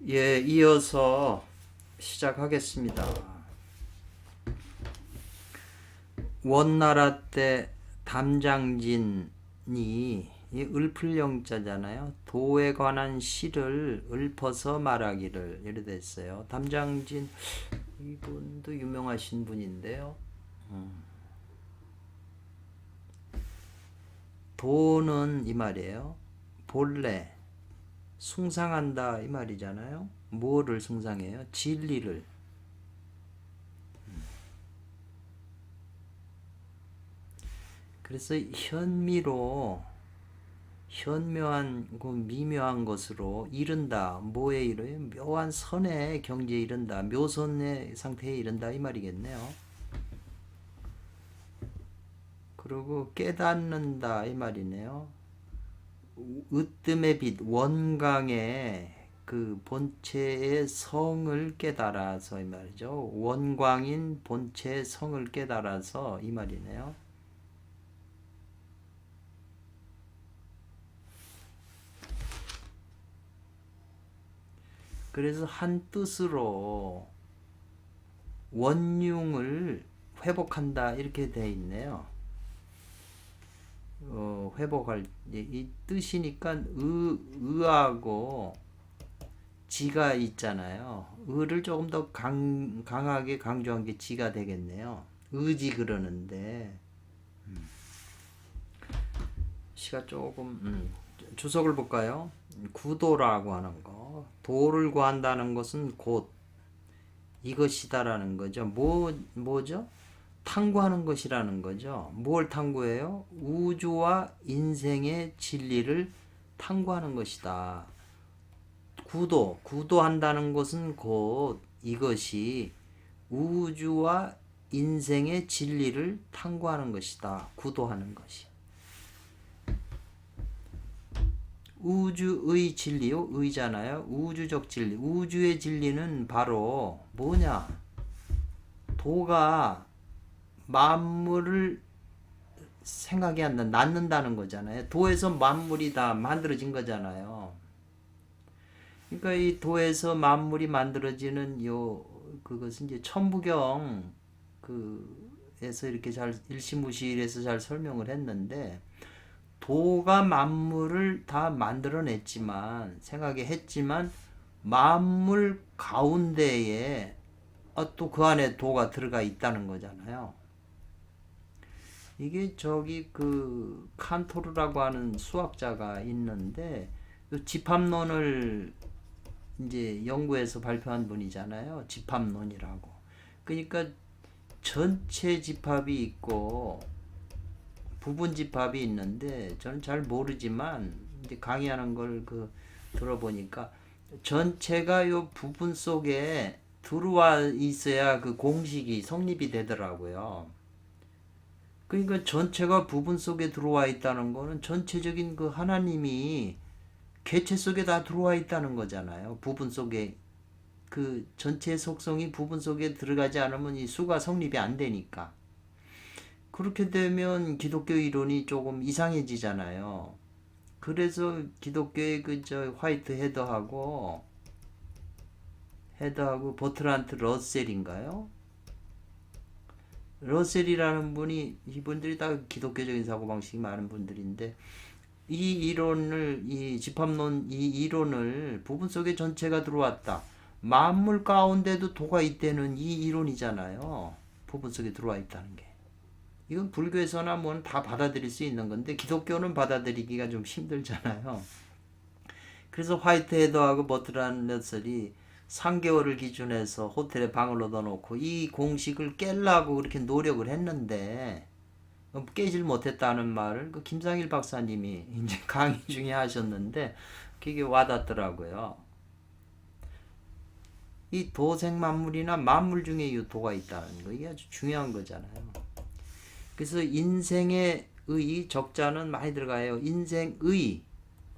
예, 이어서 시작하겠습니다. 원나라 때 담장진이 이 을풀영자잖아요. 도에 관한 시를 읊어서 말하기를 이래 됐어요. 담장진 이분도 유명하신 분인데요. 도는 이 말이에요. 본래 숭상한다 이 말이잖아요. 뭐를 숭상해요? 진리를. 그래서 현묘한 그 미묘한 것으로 이른다. 뭐에 이르요? 묘한 선의 경지에 이른다. 묘선의 상태에 이른다 이 말이겠네요. 그리고 깨닫는다 이 말이네요. 으뜸의 빛, 원광의 그 본체의 성을 깨달아서 이 말이죠. 원광인 본체의 성을 깨달아서 이 말이네요. 그래서 한 뜻으로 원흉을 회복한다 이렇게 돼 있네요. 회복할 이 뜻이니까 의하고 지가 있잖아요. 의를 조금 더 강하게 강조한 게 지가 되겠네요. 의지 그러는데 시가 조금 주석을 볼까요? 구도라고 하는 거. 도를 구한다는 것은 곧 이것이다라는 거죠. 뭐죠? 탐구하는 것이라는 거죠. 뭘 탐구해요? 우주와 인생의 진리를 탐구하는 것이다. 구도한다는 것은 곧 이것이 우주와 인생의 진리를 탐구하는 것이다. 구도하는 것이. 우주의 진리요? 의잖아요. 우주적 진리. 우주의 진리는 바로 뭐냐? 도가 만물을 생각이 안 나, 낳는다는 거잖아요. 도에서 만물이 다 만들어진 거잖아요. 그러니까 이 도에서 만물이 만들어지는 그것은 이제 천부경 그에서 이렇게 잘 일시무실해서 잘 설명을 했는데 도가 만물을 다 만들어냈지만 생각에 했지만 만물 가운데에 또 그 안에 도가 들어가 있다는 거잖아요. 이게 저기 그 칸토르라고 하는 수학자가 있는데 집합론을 이제 연구해서 발표한 분이잖아요. 집합론이라고. 그러니까 전체 집합이 있고 부분 집합이 있는데 저는 잘 모르지만 이제 강의하는 걸 들어보니까 전체가 요 부분 속에 들어와 있어야 그 공식이 성립이 되더라고요. 그러니까 전체가 부분 속에 들어와 있다는 거는 전체적인 그 하나님이 개체 속에 다 들어와 있다는 거잖아요. 부분 속에 그 전체 속성이 부분 속에 들어가지 않으면 이 수가 성립이 안 되니까. 그렇게 되면 기독교 이론이 조금 이상해지잖아요. 그래서 기독교의 그저 화이트 헤더하고 버트란트 러셀인가요? 러셀이라는 분이 이분들이 다 기독교적인 사고방식이 많은 분들인데 이 집합론 이 이론을 부분 속에 전체가 들어왔다. 만물 가운데도 도가 있다는 이 이론이잖아요. 부분 속에 들어와 있다는 게. 이건 불교에서나 뭐는 다 받아들일 수 있는 건데 기독교는 받아들이기가 좀 힘들잖아요. 그래서 화이트 헤더하고 버트란 러셀이 3개월을 기준해서 호텔에 방을 얻어놓고 이 공식을 깨려고 그렇게 노력을 했는데 깨질 못했다는 말을 그 김상일 박사님이 이제 강의 중에 하셨는데 그게 와닿더라고요. 이 도생만물이나 만물 중에 이 도가 있다는 거 이게 아주 중요한 거잖아요. 그래서 인생의 의 적자는 많이 들어가요. 인생의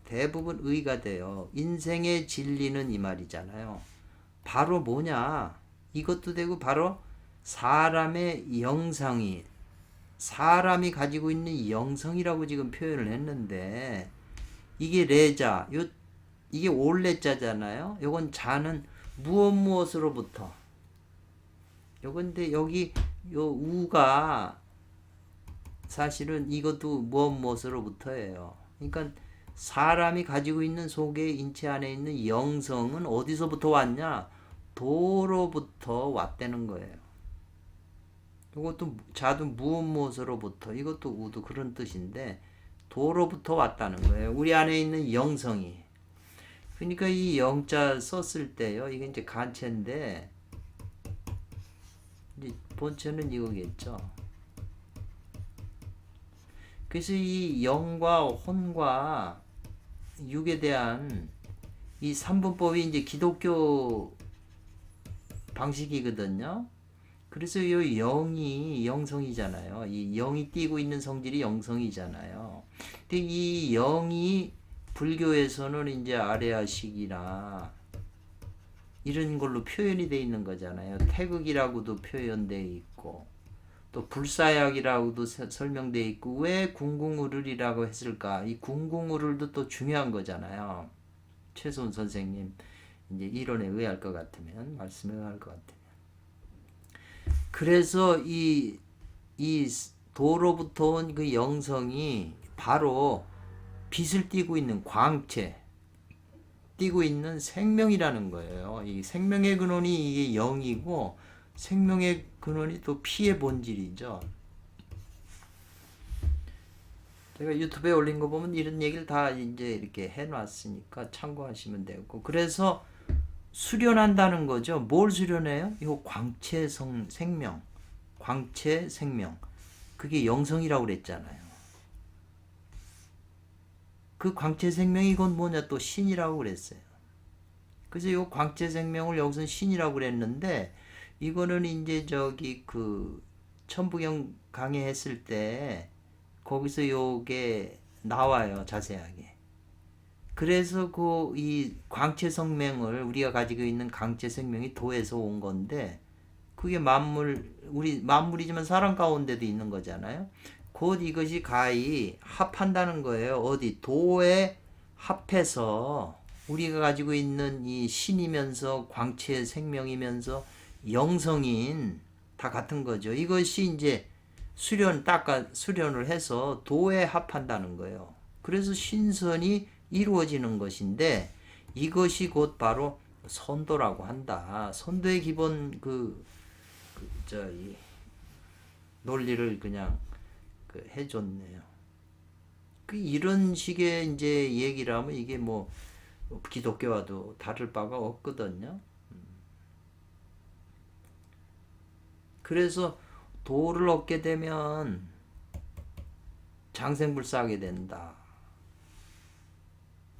대부분 의가 돼요. 인생의 진리는 이 말이잖아요. 바로 뭐냐? 이것도 되고 바로 사람의 영성이 사람이 가지고 있는 영성이라고 지금 표현을 했는데 이게 레자, 요 이게 올레자잖아요. 요건 자는 무엇 무엇으로부터. 요건데 여기 요 우가 사실은 이것도 무엇 무엇으로부터예요. 그러니까 사람이 가지고 있는 속의 인체 안에 있는 영성은 어디서부터 왔냐? 도로부터 왔다는 거예요. 이것도 자도 무엇 무엇으로부터, 이것도 우도 그런 뜻인데 도로부터 왔다는 거예요. 우리 안에 있는 영성이. 그러니까 이 영자 썼을 때요. 이게 이제 간체인데 이제 본체는 이거겠죠. 그래서 이 영과 혼과 육에 대한 이 삼분법이 이제 기독교 방식이거든요. 그래서 이 영이 영성이잖아요. 이 영이 띠고 있는 성질이 영성이잖아요. 근데 이 영이 불교에서는 이제 아레아식이나 이런 걸로 표현이 돼 있는 거잖아요. 태극이라고도 표현돼 있고 또 불사약이라고도 설명돼 있고 왜 궁궁우를이라고 했을까? 이 궁궁우를도 또 중요한 거잖아요. 최소은 선생님 이제 이론에 의할 것 같으면 말씀에 의할 것 같으면 그래서 이 도로부터 온 그 영성이 바로 빛을 띠고 있는 광채, 띠고 있는 생명이라는 거예요. 이 생명의 근원이 이게 영이고 생명의 근원이 또 피의 본질이죠. 제가 유튜브에 올린 거 보면 이런 얘기를 다 이제 이렇게 해놨으니까 참고하시면 되고 그래서 수련한다는 거죠. 뭘 수련해요? 이거 광채 생명, 광채 생명. 그게 영성이라고 그랬잖아요. 그 광채 생명이 이건 뭐냐 또 신이라고 그랬어요. 그래서 이 광채 생명을 여기서 신이라고 그랬는데 이거는 이제 저기 그 천부경 강의했을 때 거기서 요게 나와요 자세하게. 그래서 그 이 광채 생명을 우리가 가지고 있는 광채 생명이 도에서 온 건데 그게 만물 우리 만물이지만 사람 가운데도 있는 거잖아요. 곧 이것이 가히 합한다는 거예요. 어디 도에 합해서 우리가 가지고 있는 이 신이면서 광채 생명이면서 영성인 다 같은 거죠. 이것이 이제 수련을 해서 도에 합한다는 거예요. 그래서 신선이 이루어지는 것인데 이것이 곧 바로 선도라고 한다. 선도의 기본 이 논리를 그냥 해줬네요. 이런 식의 이제 얘기를 하면 이게 뭐 기독교와도 다를 바가 없거든요. 그래서 도를 얻게 되면 장생불사하게 된다.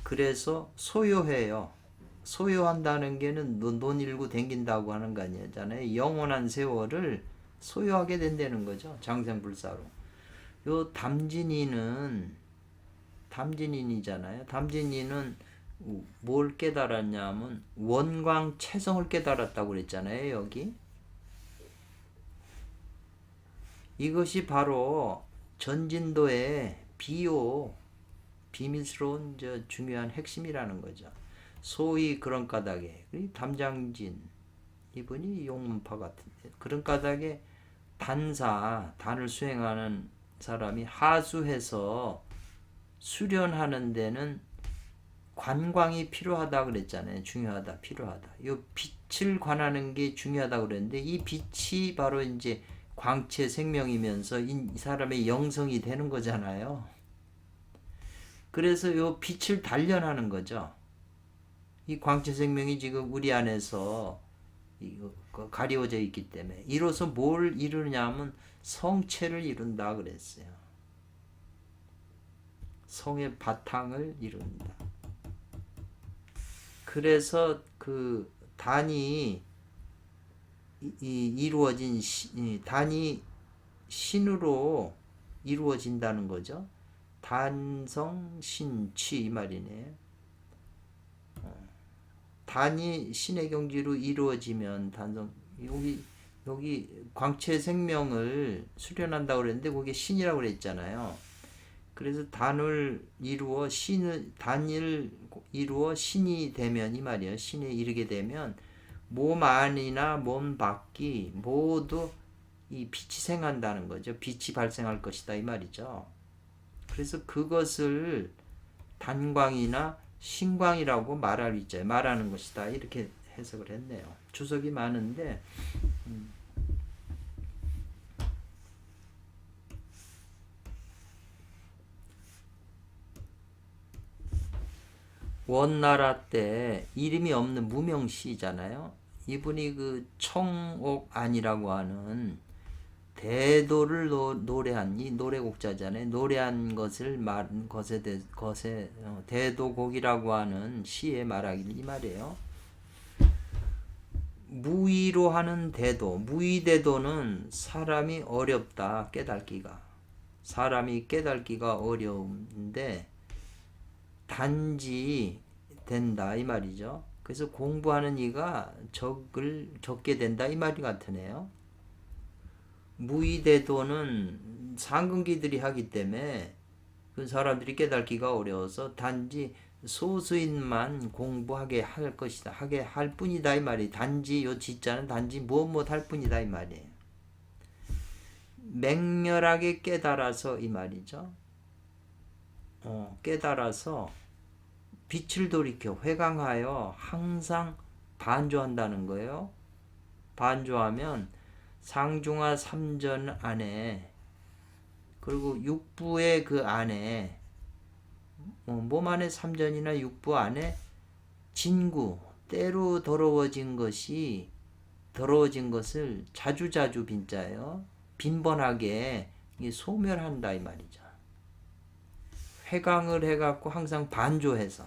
그래서 소요해요. 소요한다는 게는 논일구 댕긴다고 하는 거 아니잖아요. 영원한 세월을 소요하게 된다는 거죠. 장생불사로. 요 담진인이잖아요. 담진인은 뭘 깨달았냐면 원광체성을 깨달았다고 그랬잖아요. 여기. 이것이 바로 전진도의 비밀스러운 중요한 핵심이라는 거죠. 소위 그런 까닭에 담장진 이분이 용문파 같은데 그런 까닭에 단을 수행하는 사람이 하수해서 수련하는 데는 관광이 필요하다 그랬잖아요. 중요하다, 필요하다. 이 빛을 관하는 게 중요하다 그랬는데 이 빛이 바로 이제 광채 생명이면서 이 사람의 영성이 되는 거잖아요. 그래서 이 빛을 단련하는 거죠. 이 광채 생명이 지금 우리 안에서 가리워져 있기 때문에 이로써 뭘 이루냐면 성체를 이룬다 그랬어요. 성의 바탕을 이룬다. 그래서 그 단이 이루어진 단이 신으로 이루어진다는 거죠. 단성신취 이 말이네. 단이 신의 경지로 이루어지면 여기 광채 생명을 수련한다고 그랬는데 그게 신이라고 그랬잖아요. 그래서 단을 이루어 신이 되면 이 말이에요. 신에 이르게 되면 몸 안이나 몸 밖이 모두 이 빛이 생한다는 거죠. 빛이 발생할 것이다 이 말이죠. 그래서 그것을 단광이나 신광이라고 말하는 것이다 이렇게 해석을 했네요. 주석이 많은데 원나라 때 이름이 없는 무명시잖아요. 이분이 그 청옥안이라고 하는 대도를 노래한 이 노래곡자잖아요. 노래한 것을 말한 것에 대도곡이라고 하는 시에 말하길 이 말이에요. 무의로 하는 대도, 무의대도는 사람이 어렵다 깨닫기가. 사람이 깨닫기가 어려운데 단지 된다 이 말이죠. 그래서 공부하는 이가 적게 된다 이 말이 같으네요. 무의대도는 상근기들이 하기 때문에 그 사람들이 깨닫기가 어려워서 단지 소수인만 공부하게 할 것이다. 하게 할 뿐이다 이 말이. 단지 요 지자는 단지 무엇 할 뿐이다 이 말이에요. 맹렬하게 깨달아서 이 말이죠. 깨달아서 빛을 돌이켜 회강하여 항상 반조한다는 거예요. 반조하면 상중하 3전 안에 그리고 육부의 그 안에 몸 안에 3전이나 육부 안에 진구 때로 더러워진 것을 자주자주 빈자예요. 빈번하게 소멸한다 이 말이죠. 회강을 해갖고 항상 반조해서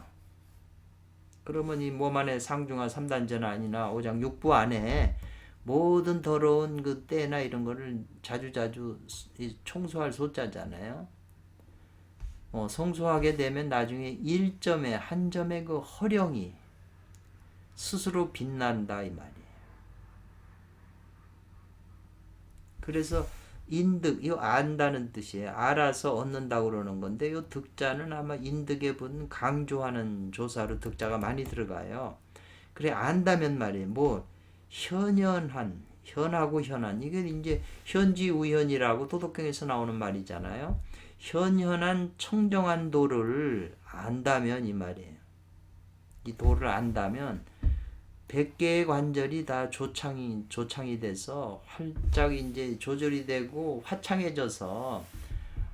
그러면 이 몸 안에 상중하 3단전 안이나 5장 육부 안에 모든 더러운 그 때나 이런 거를 자주자주 청소할 소자잖아요. 성소하게 되면 나중에 1점에 한 점의 그 허령이 스스로 빛난다 이 말이에요. 그래서 인득, 이거 안다는 뜻이에요. 알아서 얻는다고 그러는 건데, 이 득자는 아마 인득의 분 강조하는 조사로 득자가 많이 들어가요. 그래, 안다면 말이에요. 현하고 현한. 이게 이제 현지우현이라고 도덕경에서 나오는 말이잖아요. 현현한 청정한 도를 안다면 이 말이에요. 이 도를 안다면 100개의 관절이 다 조창이 돼서 활짝 이제 조절이 되고 화창해져서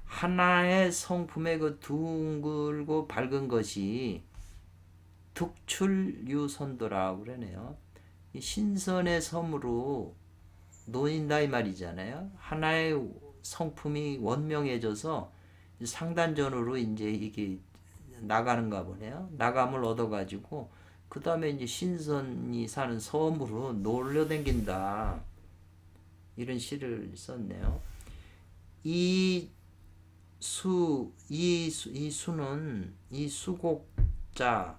하나의 성품의 그 둥글고 밝은 것이 득출유선도라고 그러네요. 이 신선의 섬으로 놓인다 이 말이잖아요. 하나의 성품이 원명해져서 상단전으로 이제 이게 나가는가 보네요. 나감을 얻어가지고 그 다음에 이제 신선이 사는 섬으로 놀려댕긴다. 이런 시를 썼네요. 이 수는 이 수곡자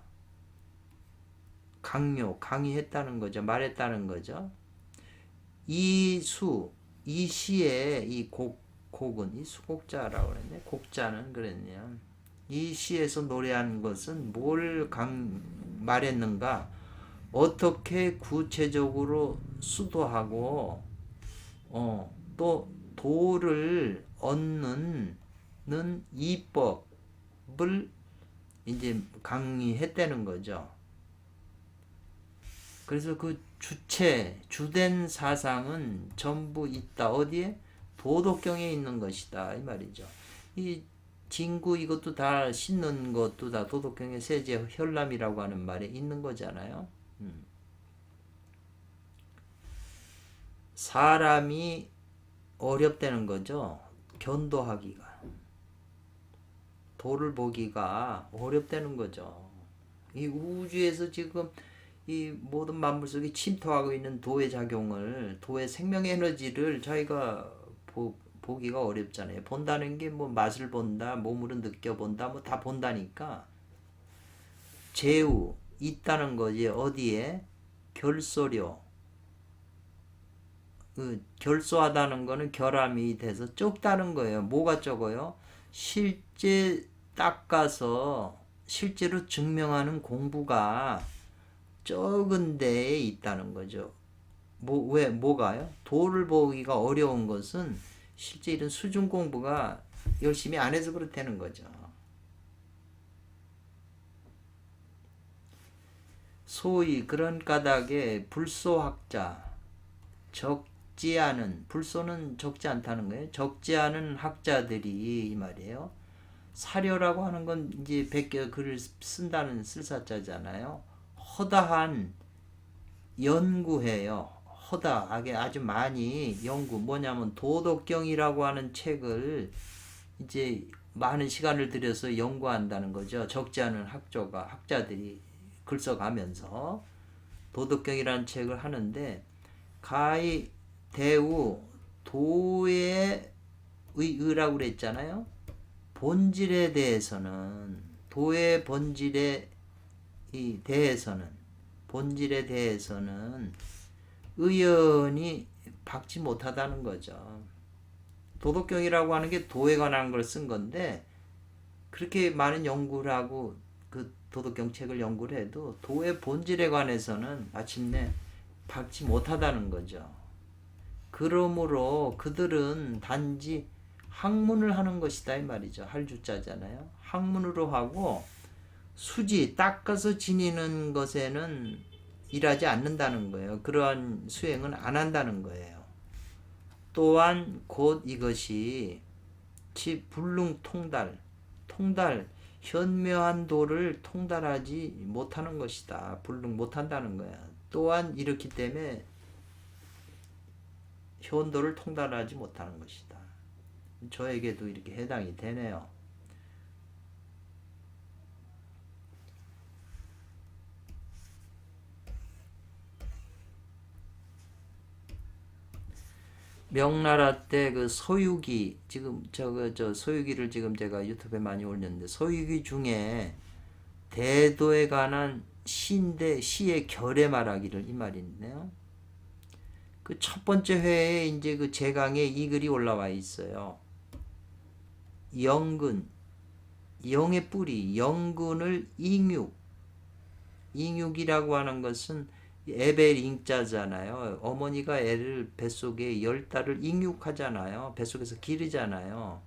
강의했다는 거죠. 말했다는 거죠. 이 시의 이 곡은 이 수곡자라고 그랬네. 곡자는 그랬네요. 이 시에서 노래한 것은 뭘 말했는가? 어떻게 구체적으로 수도하고 또 도를 얻는 이법을 이제 강의했다는 거죠. 그래서 그 주된 사상은 전부 있다. 어디에? 도덕경에 있는 것이다. 이 말이죠. 이 진구 이것도 다 씻는 것도 다 도덕경의 세제 혈람이라고 하는 말에 있는 거잖아요. 사람이 어렵다는 거죠. 견도하기가. 도를 보기가 어렵다는 거죠. 이 우주에서 지금 이 모든 만물 속에 침투하고 있는 도의 작용을, 도의 생명 에너지를 저희가 보기가 어렵잖아요. 본다는 게 뭐 맛을 본다, 몸으로 느껴본다, 뭐 다 본다니까. 제우 있다는 거지. 어디에? 결소료. 결소하다는 거는 결함이 돼서 적다는 거예요. 뭐가 적어요? 실제 닦아서 실제로 증명하는 공부가 적은 데에 있다는 거죠. 뭐가요? 도를 보기가 어려운 것은 실제 이런 수준 공부가 열심히 안 해서 그렇다는 거죠. 소위 그런 까닭에 불소학자, 적지 않은, 불소는 적지 않다는 거예요. 적지 않은 학자들이 이 말이에요. 사려라고 하는 건 이제 베껴 글을 쓴다는 쓸사자잖아요. 허다한 연구해요. 허다하게 아주 많이 연구. 뭐냐면 도덕경이라고 하는 책을 이제 많은 시간을 들여서 연구한다는 거죠. 적지 않은 학자들이 글 써가면서 도덕경이라는 책을 하는데 가히 대우 도의 의라고 그랬잖아요. 본질에 대해서는 도의 본질에 대해서는 의연히 박지 못하다는 거죠. 도덕경이라고 하는 게 도에 관한 걸 쓴 건데 그렇게 많은 연구를 하고 그 도덕경 책을 연구를 해도 도의 본질에 관해서는 마침내 박지 못하다는 거죠. 그러므로 그들은 단지 학문을 하는 것이다 이 말이죠. 할주자잖아요. 학문으로 하고 수지 닦아서 지니는 것에는 일하지 않는다는 거예요. 그러한 수행은 안 한다는 거예요. 또한 곧 이것이 불능통달 현묘한 도를 통달하지 못하는 것이다. 불능 못한다는 거야. 또한 이렇기 때문에 현도를 통달하지 못하는 것이다. 저에게도 이렇게 해당이 되네요. 명나라 때 그 서유기 지금 저 서유기를 지금 제가 유튜브에 많이 올렸는데 서유기 중에 대도에 관한 시의 결에 말하기를 이 말이 있네요. 그 첫 번째 회에 이제 그 제강에 이 글이 올라와 있어요. 영근 영의 뿌리 영근을 잉육이라고 하는 것은 에벨잉자잖아요. 어머니가 애를 뱃속에 10달을 잉육하잖아요. 뱃속에서 기르잖아요.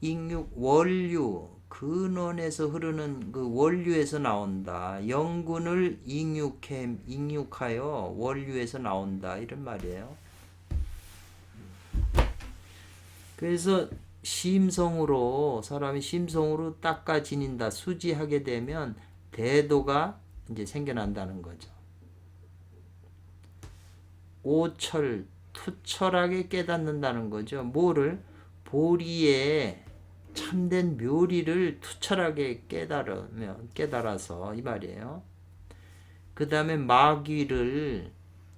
잉육 원류 근원에서 흐르는 그 원류에서 나온다. 영근을 잉육하여 원류에서 나온다. 이런 말이에요. 그래서 사람이 심성으로 닦아 지닌다. 수지하게 되면 대도가 이제 생겨난다는 거죠. 오철, 투철하게 깨닫는다는 거죠. 뭐를? 보리의 참된 묘리를 투철하게 깨달아서 이 말이에요. 그 다음에 마귀를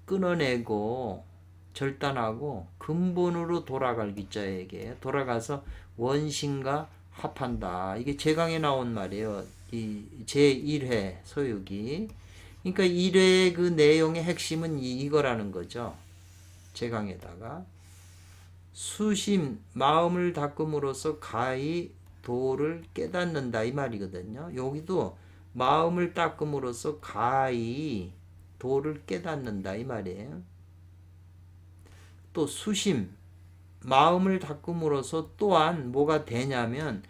끊어내고 절단하고 근본으로 돌아갈 기자에게 돌아가서 원신과 합한다. 이게 제강에 나온 말이에요. 이 제1회 소유기. 그러니까 1회의 그 내용의 핵심은 이거라는 거죠. 제강에다가 수심 마음을 닦음으로써 가히 도를 깨닫는다 이 말이거든요. 여기도 마음을 닦음으로써 가히 도를 깨닫는다 이 말이에요. 또 수심 마음을 닦음으로써 또한 뭐가 되냐면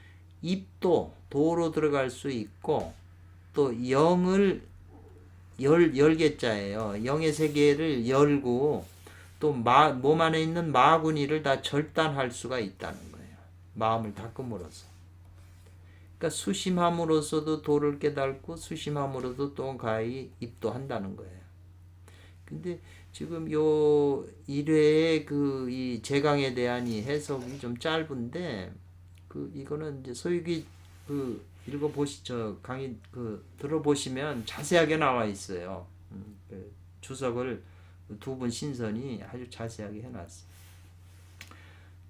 입도 도로 들어갈 수 있고 또 영을 열개자예요. 영의 세계를 열고 또 몸 안에 있는 마구니를 다 절단할 수가 있다는 거예요. 마음을 닦음으로써. 그러니까 수심함으로써도 도를 깨닫고 수심함으로도 또 가히 입도한다는 거예요. 근데 지금 요 1회의 그 이 제강에 대한 이 해석이 좀 짧은데 이거는 이제 소유기 강의 들어보시면 자세하게 나와 있어요. 주석을 두 분 신선이 아주 자세하게 해놨어요.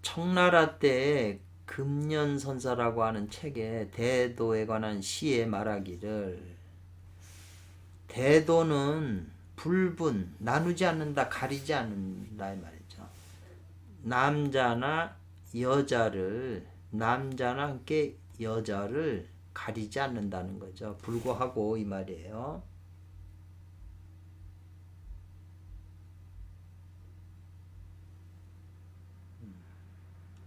청나라 때 금년선사라고 하는 책에 대도에 관한 시에 말하기를 대도는 불분 나누지 않는다 가리지 않는다 이 말이죠. 남자나 여자를 남자나 함께 여자를 가리지 않는다는 거죠. 불구하고 이 말이에요.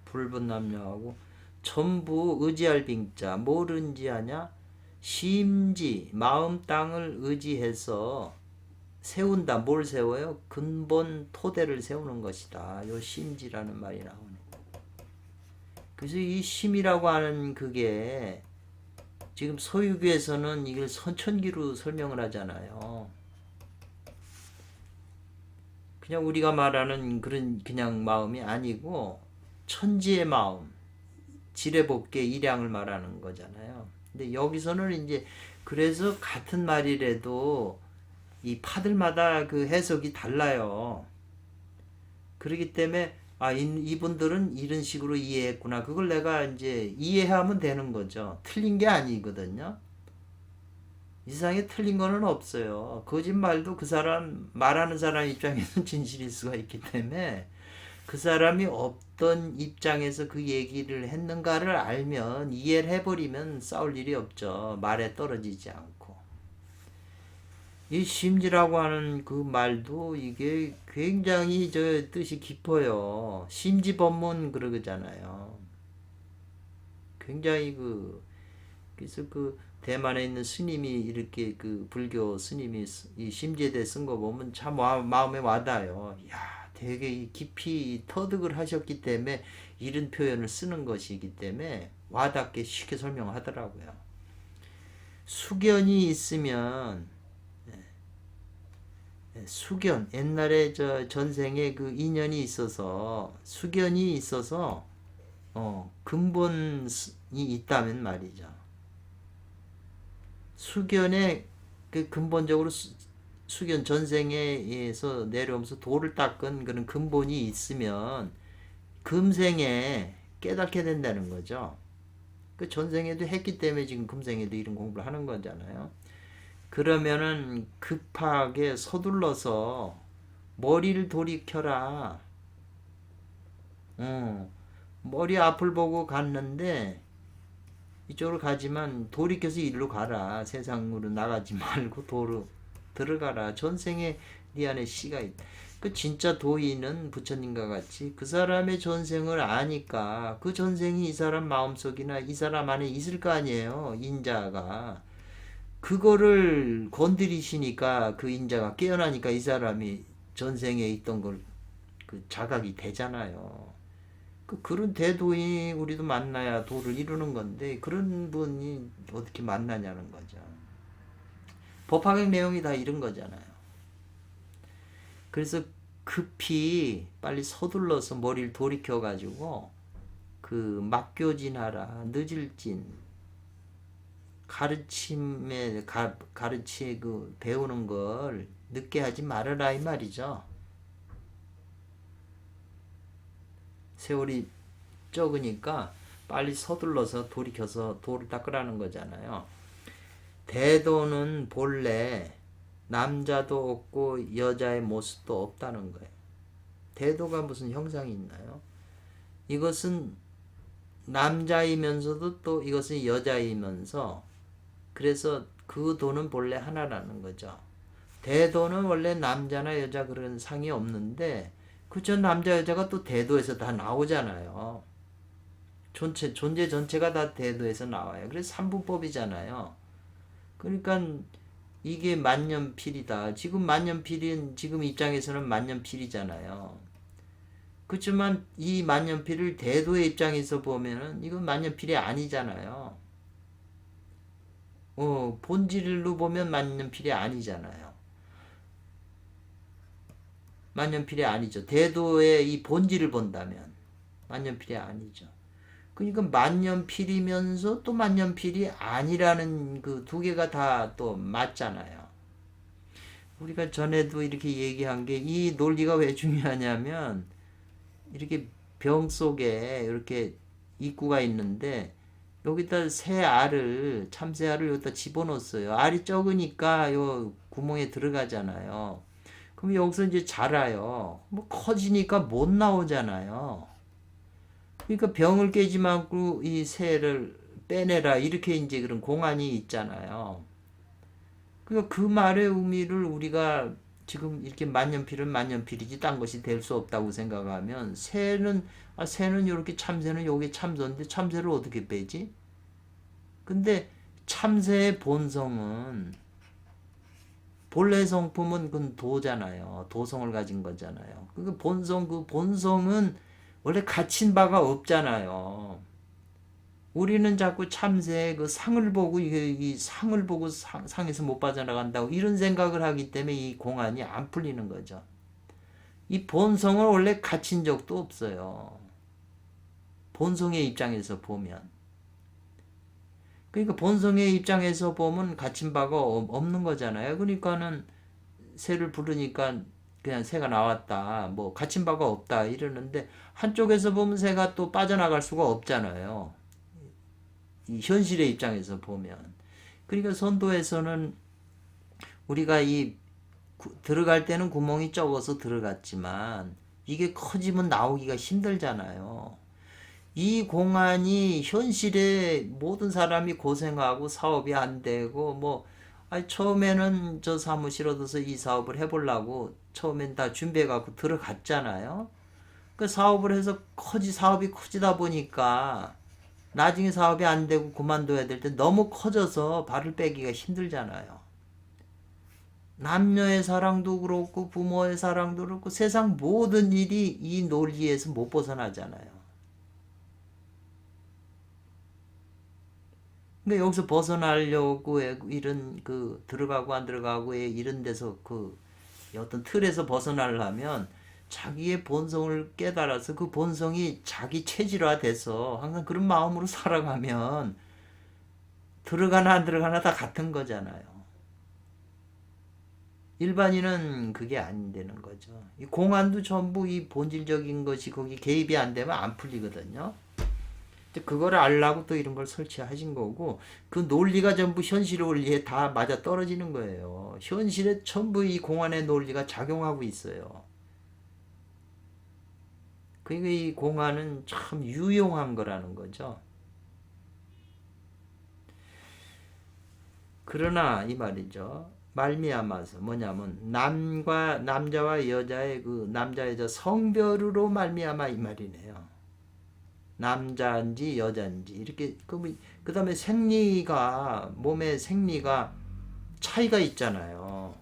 불분 남녀하고 전부 의지할 빙자 뭘 의지하냐? 심지 마음 땅을 의지해서 세운다. 뭘 세워요? 근본 토대를 세우는 것이다. 요 심지라는 말이 나오네. 그래서 이 심이라고 하는 그게 지금 소유교에서는 이걸 선천기로 설명을 하잖아요. 그냥 우리가 말하는 그런 그냥 마음이 아니고 천지의 마음, 지레복계 일양을 말하는 거잖아요. 근데 여기서는 이제 그래서 같은 말이라도 이 파들마다 그 해석이 달라요. 그렇기 때문에 이분들은 이런 식으로 이해했구나. 그걸 내가 이제 이해하면 되는 거죠. 틀린 게 아니거든요. 이 세상에 틀린 거는 없어요. 거짓말도 그 사람 말하는 사람 입장에서는 진실일 수가 있기 때문에 그 사람이 어떤 입장에서 그 얘기를 했는가를 알면 이해를 해버리면 싸울 일이 없죠. 말에 떨어지지 않고. 이 심지라고 하는 그 말도 이게 굉장히 저 뜻이 깊어요. 심지법문 그러잖아요. 굉장히 그래서 그 대만에 있는 스님이 이렇게 그 불교 스님이 이 심지에 대해 쓴 거 보면 참 마음에 와닿아요. 야, 되게 깊이 터득을 하셨기 때문에 이런 표현을 쓰는 것이기 때문에 와닿게 쉽게 설명하더라고요. 수견이 있으면 수견 옛날에 저 전생에 그 인연이 있어서 수견이 있어서 근본이 있다면 말이죠. 수견에 그 근본적으로 수견 전생에서 내려오면서 도를 닦은 그런 근본이 있으면 금생에 깨닫게 된다는 거죠. 그 전생에도 했기 때문에 지금 금생에도 이런 공부를 하는 거잖아요. 그러면은 급하게 서둘러서 머리를 돌이켜라. 머리 앞을 보고 갔는데 이쪽으로 가지만 돌이켜서 이리로 가라. 세상으로 나가지 말고 도로 들어가라. 전생에 네 안에 씨가 있다. 그 진짜 도인은 부처님과 같이 그 사람의 전생을 아니까 그 전생이 이 사람 마음속이나 이 사람 안에 있을 거 아니에요. 인자가. 그거를 건드리시니까 그 인자가 깨어나니까 이 사람이 전생에 있던 걸 그 자각이 되잖아요. 그런 대도인이 우리도 만나야 도를 이루는 건데 그런 분이 어떻게 만나냐는 거죠. 법화경 내용이 다 이런 거잖아요. 그래서 급히 빨리 서둘러서 머리를 돌이켜 가지고 그 막교진하라. 늦을진 가르침에 가르치 그 배우는 걸 늦게 하지 말아라 이 말이죠. 세월이 적으니까 빨리 서둘러서 돌이켜서 도를 닦으라는 거잖아요. 대도는 본래 남자도 없고 여자의 모습도 없다는 거예요. 대도가 무슨 형상이 있나요? 이것은 남자이면서도 또 이것은 여자이면서 그래서 그 도는 본래 하나라는 거죠. 대도는 원래 남자나 여자 그런 상이 없는데 그저 남자 여자가 또 대도에서 다 나오잖아요. 존재 전체가 다 대도에서 나와요. 그래서 삼부법이잖아요. 그러니까 이게 만년필이다. 지금 만년필인 지금 입장에서는 만년필이잖아요. 그렇지만 이 만년필을 대도의 입장에서 보면은 이건 만년필이 아니잖아요. 본질로 보면 만년필이 아니잖아요. 만년필이 아니죠. 대도의 이 본질을 본다면 만년필이 아니죠. 그러니까 만년필이면서 또 만년필이 아니라는 그 두 개가 다 또 맞잖아요. 우리가 전에도 이렇게 얘기한 게 이 논리가 왜 중요하냐면 이렇게 병 속에 이렇게 입구가 있는데 여기다 새 알을 참새 알을 여기다 집어넣었어요. 알이 적으니까 요 구멍에 들어가잖아요. 그럼 여기서 이제 자라요. 뭐 커지니까 못 나오잖아요. 그러니까 병을 깨지 말고 이 새를 빼내라 이렇게 이제 그런 공안이 있잖아요. 그러니까 그 말의 의미를 우리가 지금 이렇게 만년필은 만년필이지 딴 것이 될 수 없다고 생각하면 새는 이렇게 참새는 여기 참새인데 참새를 어떻게 빼지? 근데 참새의 본성은 본래 성품은 그건 도잖아요. 도성을 가진 거잖아요. 그 본성은 원래 갇힌 바가 없잖아요. 우리는 자꾸 참새의 그 상을 보고 이 상을 보고 상에서 못 빠져나간다고 이런 생각을 하기 때문에 이 공안이 안 풀리는 거죠. 이 본성은 원래 갇힌 적도 없어요. 본성의 입장에서 보면. 그러니까 본성의 입장에서 보면 갇힌 바가 없는 거잖아요. 그러니까는 새를 부르니까 그냥 새가 나왔다. 뭐 갇힌 바가 없다 이러는데 한쪽에서 보면 새가 또 빠져나갈 수가 없잖아요. 이 현실의 입장에서 보면. 그러니까 선도에서는 우리가 들어갈 때는 구멍이 적어서 들어갔지만 이게 커지면 나오기가 힘들잖아요. 이 공안이 현실에 모든 사람이 고생하고 사업이 안 되고 처음에는 저 사무실 얻어서 이 사업을 해보려고 처음엔 다 준비해갖고 들어갔잖아요. 그 사업을 해서 사업이 커지다 보니까 나중에 사업이 안 되고 그만둬야 될 때 너무 커져서 발을 빼기가 힘들잖아요. 남녀의 사랑도 그렇고 부모의 사랑도 그렇고 세상 모든 일이 이 논리에서 못 벗어나잖아요. 그러니까 여기서 벗어나려고 이런 들어가고 안 들어가고 이런 데서 어떤 틀에서 벗어나려면 자기의 본성을 깨달아서 그 본성이 자기 체질화돼서 항상 그런 마음으로 살아가면 들어가나 안 들어가나 다 같은 거잖아요. 일반인은 그게 안 되는 거죠. 이 공안도 전부 이 본질적인 것이 거기 개입이 안 되면 안 풀리거든요. 그거를 알라고 또 이런 걸 설치하신 거고 그 논리가 전부 현실 원리에 다 맞아 떨어지는 거예요. 현실에 전부 이 공안의 논리가 작용하고 있어요. 그러니까 이 공안은 참 유용한 거라는 거죠. 그러나 이 말이죠. 말미암아서 뭐냐면 남자와 여자의 남자 여자 성별으로 말미암아 이 말이네요. 남자인지 여자인지 이렇게 그 다음에 몸의 생리가 차이가 있잖아요.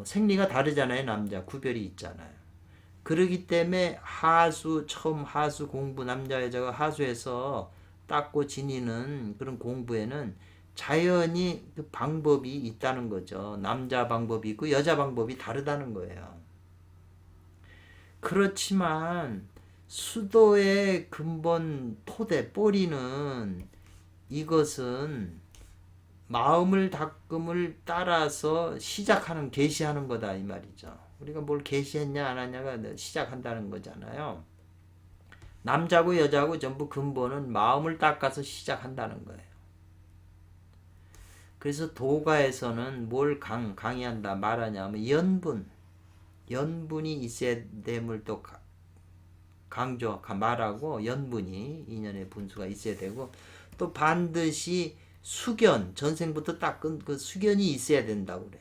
생리가 다르잖아요. 남자 구별이 있잖아요. 그러기 때문에 처음 하수 공부 남자 여자가 하수해서 닦고 지니는 그런 공부에는 자연히 그 방법이 있다는 거죠. 남자 방법이 있고 여자 방법이 다르다는 거예요. 그렇지만 수도의 근본 토대 뿌리는 이것은 마음을 닦음을 따라서 시작하는 계시하는 거다 이 말이죠. 우리가 뭘 계시했냐 안 하냐가 시작한다는 거잖아요. 남자고 여자고 전부 근본은 마음을 닦아서 시작한다는 거예요. 그래서 도가에서는 뭘 강의한다 말하냐면 연분이 있어야 됨을 또 말하고 연분이 인연의 분수가 있어야 되고 또 반드시 수견 전생부터 닦은 그 수견이 있어야 된다고 그래요.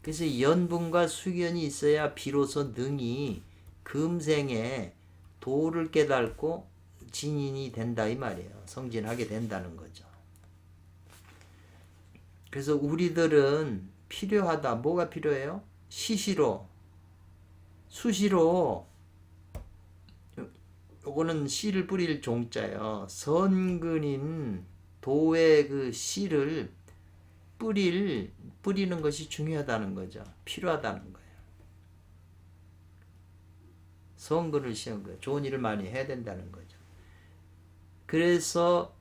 그래서 연분과 수견이 있어야 비로소 능히 금생에 도를 깨닫고 진인이 된다 이 말이에요. 성진하게 된다는 거죠. 그래서 우리들은 필요하다. 뭐가 필요해요? 수시로 요거는 씨를 뿌릴 종자예요. 선근인 도의 그 씨를 뿌리는 것이 중요하다는 거죠. 필요하다는 거예요. 선근을 씌운 거예요. 좋은 일을 많이 해야 된다는 거죠. 그래서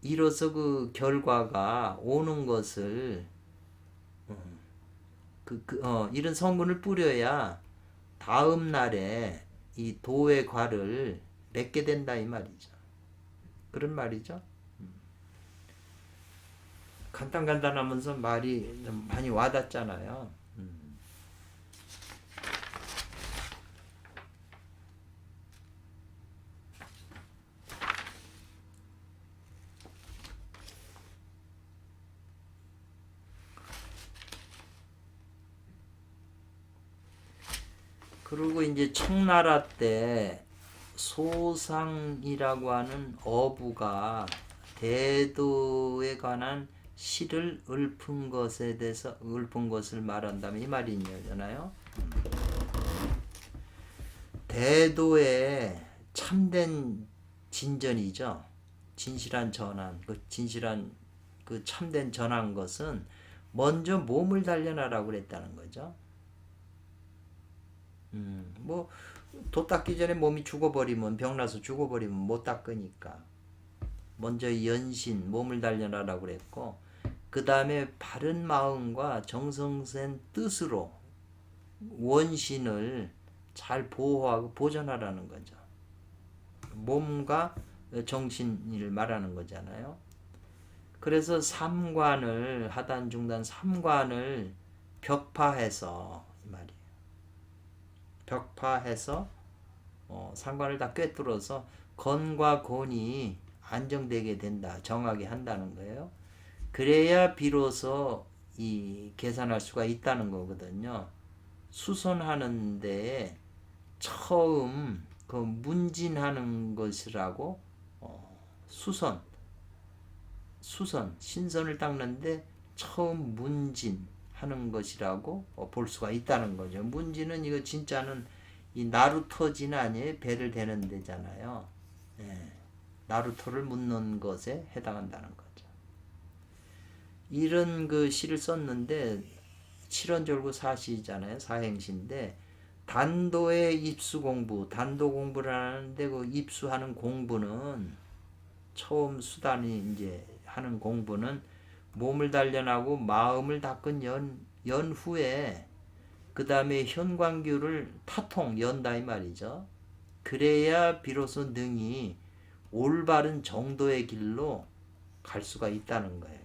이로써 그 결과가 오는 것을 이런 성분을 뿌려야 다음 날에 이 도의 과를 맺게 된다 이 말이죠. 그런 말이죠. 간단하면서 말이 좀 많이 와닿잖아요. 그리고 이제 청나라 때 소상이라고 하는 어부가 대도에 관한 시를 읊은 것에 대해서 읊은 것을 말한다면 이 말이 있잖아요. 대도의 참된 진전이죠. 진실한 전환, 그 진실한 그 참된 전환 것은 먼저 몸을 단련하라고 그랬다는 거죠. 도 닦기 전에 몸이 죽어버리면 병나서 죽어버리면 못 닦으니까 먼저 연신 몸을 단련하라고 그랬고 그 다음에 바른 마음과 정성센 뜻으로 원신을 잘 보호하고 보존하라는 거죠. 몸과 정신을 말하는 거잖아요. 그래서 삼관을 하단 중단 삼관을 벽파해서 이 말이에요. 벽파해서 상관을 다 꿰뚫어서 건과 권이 안정되게 된다. 정하게 한다는 거예요. 그래야 비로소 이 계산할 수가 있다는 거거든요. 수선하는 데에 처음 그 문진하는 것이라고 수선 신선을 닦는데 처음 문진하는 것이라고 볼 수가 있다는 거죠. 문진은 이거 진짜는 이 나루토진 아니에요. 배를 대는 데잖아요. 예. 나루토를 묻는 것에 해당한다는 거죠. 이런 그 시를 썼는데 칠원절구 사시잖아요. 사행시인데 단도의 입수 공부, 단도 공부를 하는데 그 입수하는 공부는 처음 수단이 이제 하는 공부는 몸을 단련하고 마음을 닦은 연후에 그 다음에 현광규를 타통 연다 이 말이죠. 그래야 비로소 능히 올바른 정도의 길로 갈 수가 있다는 거예요.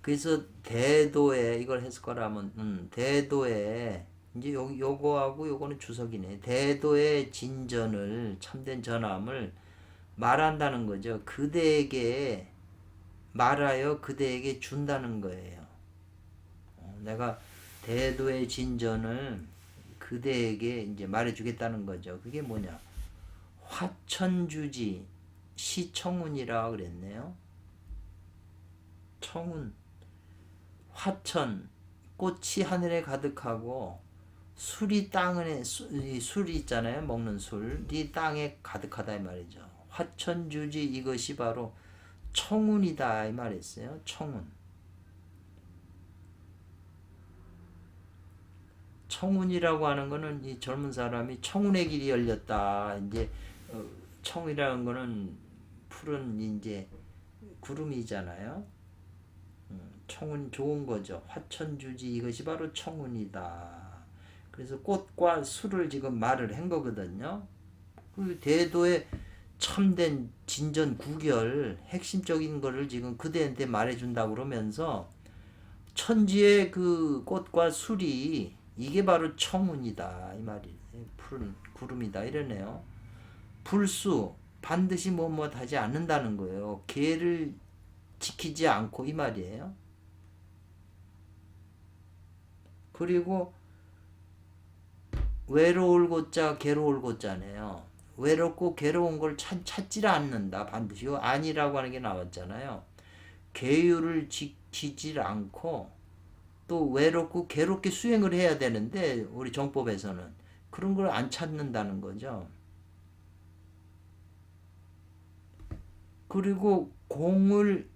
그래서 대도에 이걸 해석하라면 대도에 이제 요거하고 요거는 주석이네. 대도의 진전을 참된 전함을 말한다는 거죠. 그대에게 말하여 그대에게 준다는 거예요. 내가 대도의 진전을 그대에게 이제 말해주겠다는 거죠. 그게 뭐냐? 화천주지 시청운이라 그랬네요. 청운, 화천, 꽃이 하늘에 가득하고 술이 땅에 술이 있잖아요. 먹는 술이 땅에 가득하다 이 말이죠. 화천주지 이것이 바로 청운이다 이 말이었어요. 청운. 청운이라고 하는 거는 이 젊은 사람이 청운의 길이 열렸다. 이제 청이라는 거는 푸른 이제 구름이잖아요. 청운 좋은 거죠. 화천주지 이것이 바로 청운이다. 그래서 꽃과 술을 지금 말을 한 거거든요. 그 대도의 참된 진전 구결 핵심적인 거를 지금 그대한테 말해준다고 그러면서 천지의 그 꽃과 술이 이게 바로 청운이다 이 말이 푸른 구름이다 이러네요. 불수 반드시 뭐뭐 하지 않는다는 거예요. 계를 지키지 않고 이 말이에요. 그리고 외로울 고자 괴로울 고자네요. 외롭고 괴로운 걸 찾지 않는다. 반드시요. 아니라고 하는 게 나왔잖아요. 계율을 지키지 않고 또 외롭고 괴롭게 수행을 해야 되는데 우리 정법에서는 그런 걸 안 찾는다는 거죠. 그리고 공을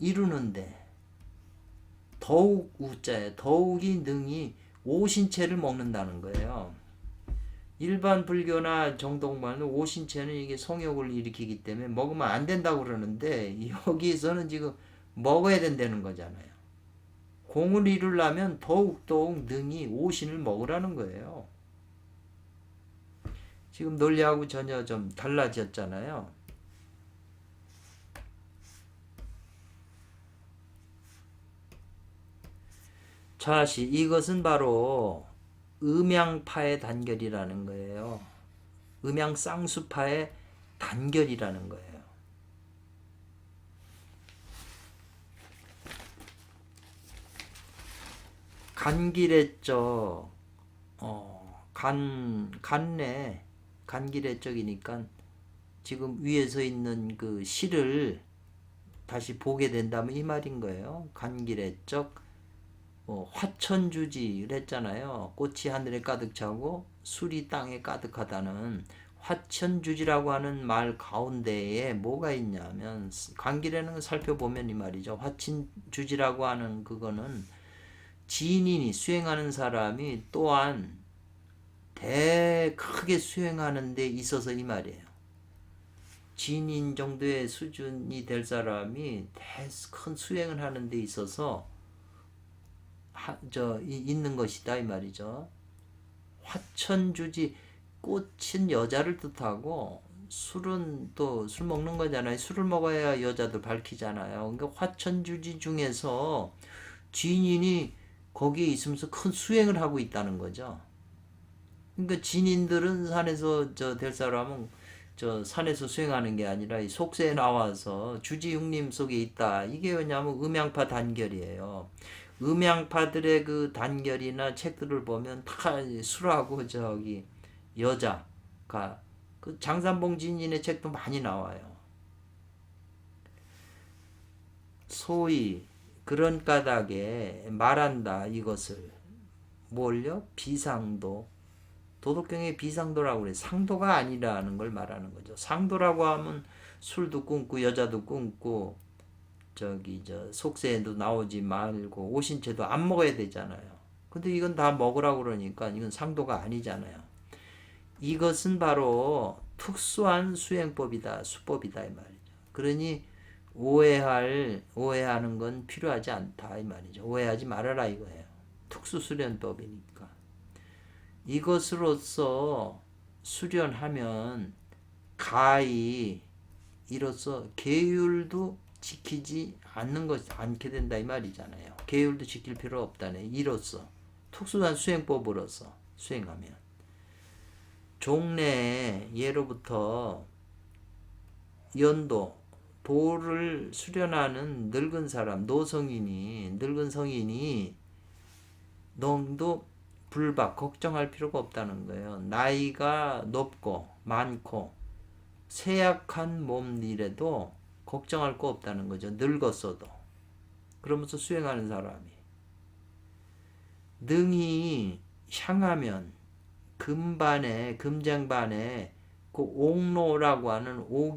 이루는데 더욱 우자에 더욱이 능히 오신채를 먹는다는 거예요. 일반 불교나 정동만은 오신채는 이게 성욕을 일으키기 때문에 먹으면 안 된다고 그러는데 여기서는 지금 먹어야 된다는 거잖아요. 공을 이루려면 더욱 능히 오신을 먹으라는 거예요. 지금 논리하고 전혀 좀 달라졌잖아요. 자시 이것은 바로 음양파의 단결이라는 거예요. 음양쌍수파의 단결이라는 거예요. 간길애적 간내 간길애적이니까 지금 위에 서 있는 그 시를 다시 보게 된다면 이 말인 거예요. 간길애적 화천주지 그랬잖아요. 꽃이 하늘에 가득 차고 술이 땅에 가득하다는 화천주지라고 하는 말 가운데에 뭐가 있냐면 간길에는 살펴보면 이 말이죠. 화천주지라고 하는 그거는 지인이 수행하는 사람이 또한 크게 수행하는 데 있어서 이 말이에요. 지인 정도의 수준이 될 사람이 큰 수행을 하는 데 있어서 있는 것이다 이 말이죠. 화천주지 꽃은 여자를 뜻하고 술은 또 술 먹는 거잖아요. 술을 먹어야 여자도 밝히잖아요. 그러니까 화천주지 중에서 진인이 거기에 있으면서 큰 수행을 하고 있다는 거죠. 그러니까 진인들은 산에서 될 사람은 산에서 수행하는 게 아니라 이 속세에 나와서 주지육림 속에 있다. 이게 왜냐하면 음양파 단결이에요. 음양파들의 그 단결이나 책들을 보면 다 술하고 여자가 그 장산봉 진인의 책도 많이 나와요. 소위 그런 까닭에 말한다 이것을 뭘요? 비상도 도덕경의 비상도라고 그래. 상도가 아니라는 걸 말하는 거죠. 상도라고 하면 술도 끊고 여자도 끊고 속세에도 나오지 말고 오신채도 안 먹어야 되잖아요. 근데 이건 다 먹으라고 그러니까 이건 상도가 아니잖아요. 이것은 바로 특수한 수행법이다. 수법이다 이 말이죠. 그러니 오해하는 건 필요하지 않다 이 말이죠. 오해하지 말아라 이거예요. 특수수련법이니까. 이것으로서 수련하면 가히 이로써 계율도 지키지 않게 된다 이 말이잖아요. 계율도 지킬 필요 없다네. 이로써 특수한 수행법으로서 수행하면 종래 예로부터 도를 수련하는 늙은 성인이 너도 불박 걱정할 필요가 없다는 거예요. 나이가 높고 많고 쇠약한 몸이라도 걱정할 거 없다는 거죠. 늙었어도. 그러면서 수행하는 사람이 능히 향하면 금장반에 그 옥로라고 하는 옥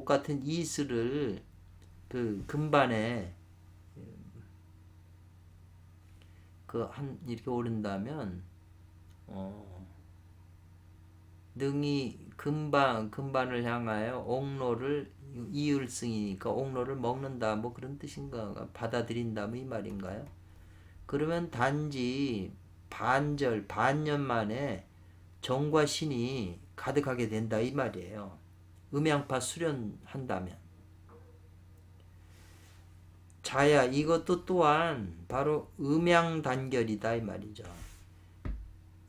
같은 이슬을 그 금반에 이렇게 오른다면 능히 금반을 향하여 옥로를 이을승이니까 옥로를 먹는다 뭐 그런 뜻인가 받아들인다 뭐 이 말인가요? 그러면 단지 반년 만에 정과 신이 가득하게 된다 이 말이에요. 음양파 수련한다면. 자야 이것도 또한 바로 음양단결이다 이 말이죠.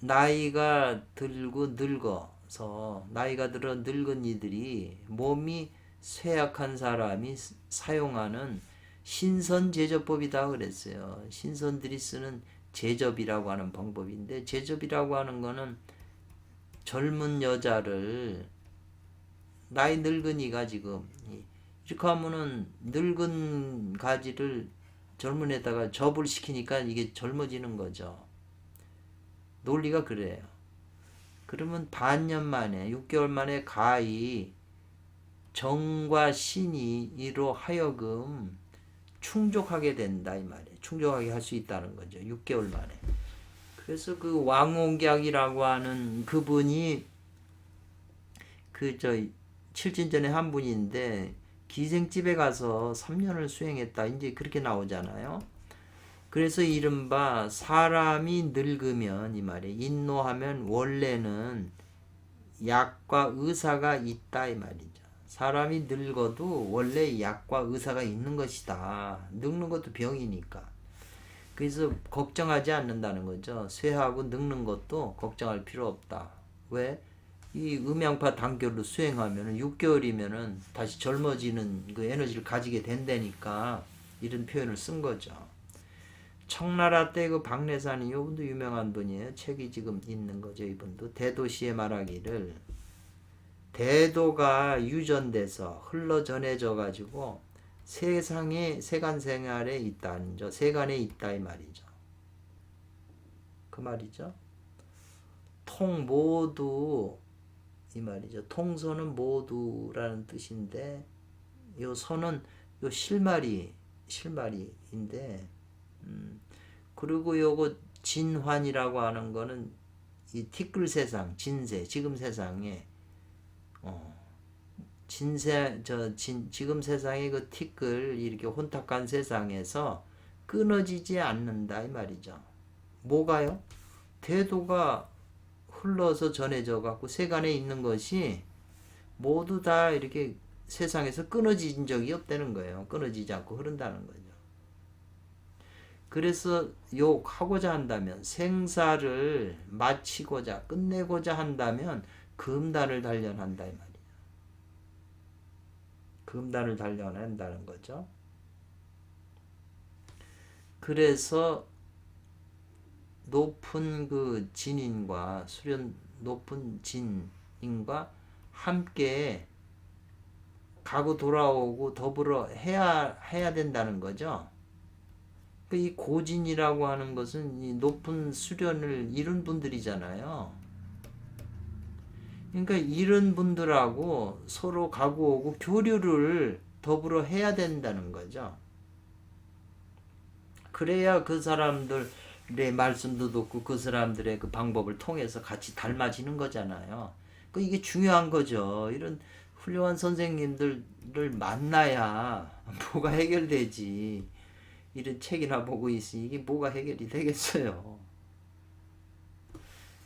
나이가 들고 늙어서 나이가 들어 늙은 이들이 몸이 쇠약한 사람이 사용하는 신선제접법이다 그랬어요. 신선들이 쓰는 제접이라고 하는 방법인데 제접이라고 하는 거는 젊은 여자를 나이 늙은이가 지금 이렇게 하면은 늙은 가지를 젊은 애다가 접을 시키니까 이게 젊어지는 거죠. 논리가 그래요. 그러면 반년 만에 6개월 만에 가히 정과 신이로 하여금 충족하게 된다 이 말이에요. 충족하게 할 수 있다는 거죠. 6개월 만에. 그래서 그 왕옥약이라고 하는 그분이 칠진전에 한 분인데 기생집에 가서 3년을 수행했다. 이제 그렇게 나오잖아요. 그래서 이른바 사람이 늙으면 이 말이에요. 인노하면 원래는 약과 의사가 있다 이 말이죠. 사람이 늙어도 원래 약과 의사가 있는 것이다. 늙는 것도 병이니까. 그래서 걱정하지 않는다는 거죠. 쇠하고 늙는 것도 걱정할 필요 없다. 왜? 이 음양파 단결로 수행하면 6개월이면은 다시 젊어지는 그 에너지를 가지게 된다니까 이런 표현을 쓴 거죠. 청나라 때 그 박래산 이분도 유명한 분이에요. 책이 지금 있는 거죠. 이분도 대도시에 말하기를 대도가 유전돼서 흘러 전해져 가지고 세상에 세간 생활에 있다는 죠. 세간에 있다 이 말이죠. 그 말이죠. 통 모두 이 말이죠. 통소는 모두라는 뜻인데 요 소는 요 실마리인데 그리고 요거 진환이라고 하는 거는 이 티끌 세상, 진세, 지금 세상에 지금 세상의 그 티끌 이렇게 혼탁한 세상에서 끊어지지 않는다 이 말이죠. 뭐가요? 대도가 흘러서 전해져 갖고 세간에 있는 것이 모두 다 이렇게 세상에서 끊어진 적이 없다는 거예요. 끊어지지 않고 흐른다는 거죠. 그래서 욕하고자 한다면 생사를 마치고자 끝내고자 한다면 금단을 단련한다 이 말이에요. 금단을 단련한다는 거죠. 그래서 높은 그 진인과 수련 높은 진인과 함께 가고 돌아오고 더불어 해야 된다는 거죠. 이 고진이라고 하는 것은 이 높은 수련을 이룬 분들이잖아요. 그러니까 이런 분들하고 서로 가고 오고 교류를 더불어 해야 된다는 거죠. 그래야 그 사람들의 말씀도 듣고 그 사람들의 그 방법을 통해서 같이 닮아지는 거잖아요. 그 이게 중요한 거죠. 이런 훌륭한 선생님들을 만나야 뭐가 해결되지. 이런 책이나 보고 있으니 이게 뭐가 해결이 되겠어요.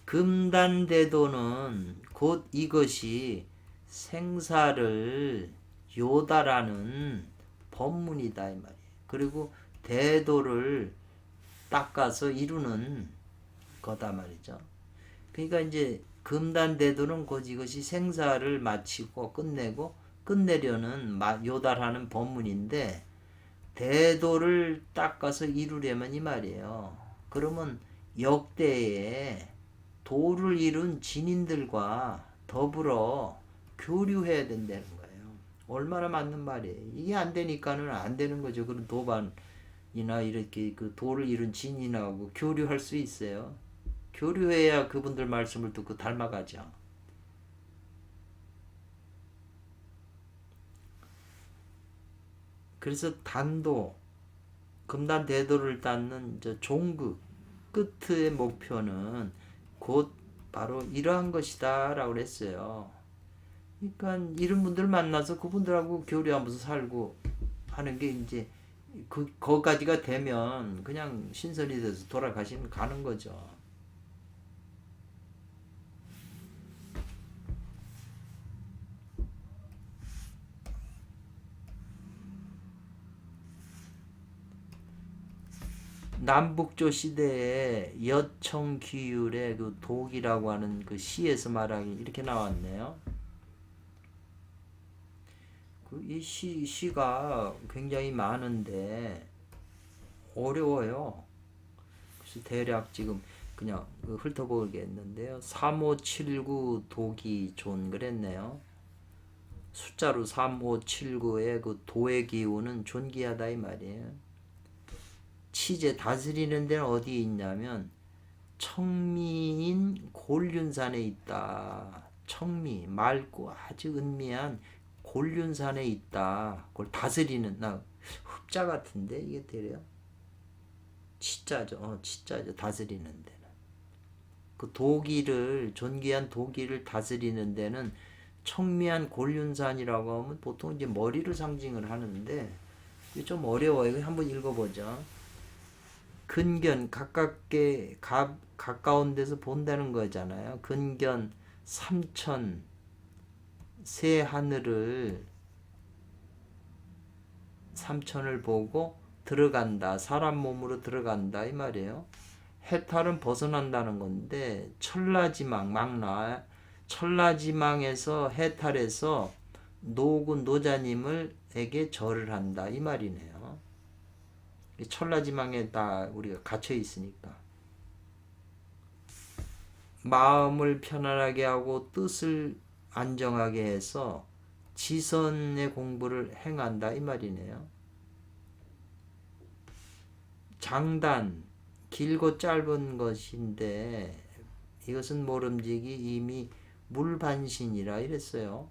금단대도는 곧 이것이 생사를 요달하는 법문이다 이 말이에요. 그리고 대도를 닦아서 이루는 거다 말이죠. 그러니까 이제 금단대도는 곧 이것이 생사를 마치고 끝내려는 요달하는 법문인데 대도를 닦아서 이루려면 이 말이에요. 그러면 역대에 도를 이룬 진인들과 더불어 교류해야 된다는 거예요. 얼마나 맞는 말이에요. 이게 안 되니까는 안 되는 거죠. 그런 도반이나 이렇게 그 도를 이룬 진인하고 교류할 수 있어요. 교류해야 그분들 말씀을 듣고 닮아가죠. 그래서 단도, 금단 대도를 닦는 종극 끝의 목표는 곧 바로 이러한 것이다 라고 했어요. 그러니까 이런 분들 만나서 그분들하고 교류하면서 살고 하는 게 이제 거기까지가 되면 그냥 신선이 돼서 가는 거죠. 남북조 시대에 여청귀율의 그 독이라고 하는 그 시에서 말하기 이렇게 나왔네요. 이 시가 굉장히 많은데 어려워요. 그래서 대략 지금 그냥 훑어보겠는데요. 3579 독이 존 그랬네요. 숫자로 3579의 그 도의 기운은 존귀하다 이 말이에요. 치제 다스리는 데는 어디에 있냐면 청미인 곤륜산에 있다. 청미 맑고 아주 은미한 곤륜산에 있다. 그걸 다스리는 흡자 같은데 이게 되래요. 치자죠. 치자죠. 다스리는 데는. 그 존귀한 도기를 다스리는 데는 청미한 곤륜산이라고 하면 보통 이제 머리를 상징을 하는데 이게 좀 어려워요. 한번 읽어보죠. 근견 가까운 데서 본다는 거잖아요. 근견 삼천 새 하늘을 삼천을 보고 들어간다. 사람 몸으로 들어간다 이 말이에요. 해탈은 벗어난다는 건데 천라지망에서 해탈해서 노자님에게 절을 한다 이 말이네요. 천라지망에 다 우리가 갇혀 있으니까. 마음을 편안하게 하고 뜻을 안정하게 해서 지선의 공부를 행한다 이 말이네요. 장단, 길고 짧은 것인데 이것은 모름지기 이미 물반신이라 이랬어요.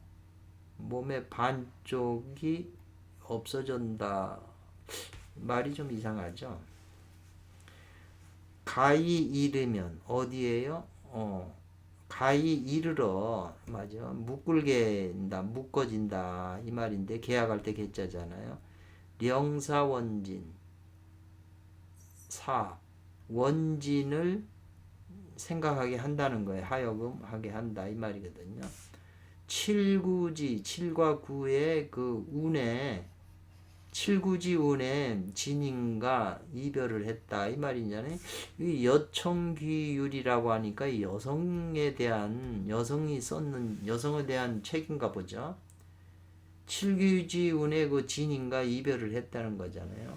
몸의 반쪽이 없어진다. 말이 좀 이상하죠. 가히 이르면 어디에요? 가히 이르러 맞아. 묶을게다 묶어진다 이 말인데 계약할 때 계자잖아요. 령사원진 사 원진을 생각하게 한다는 거예요. 하여금 하게 한다 이 말이거든요. 칠구지 7과 9의 그 운에 칠구지 운에 진인과 이별을 했다 이 말이잖아요. 이 여청귀율이라고 하니까 여성에 대한 여성이 썼는 여성에 대한 책인가 보죠. 칠구지 운에 그 진인과 이별을 했다는 거잖아요.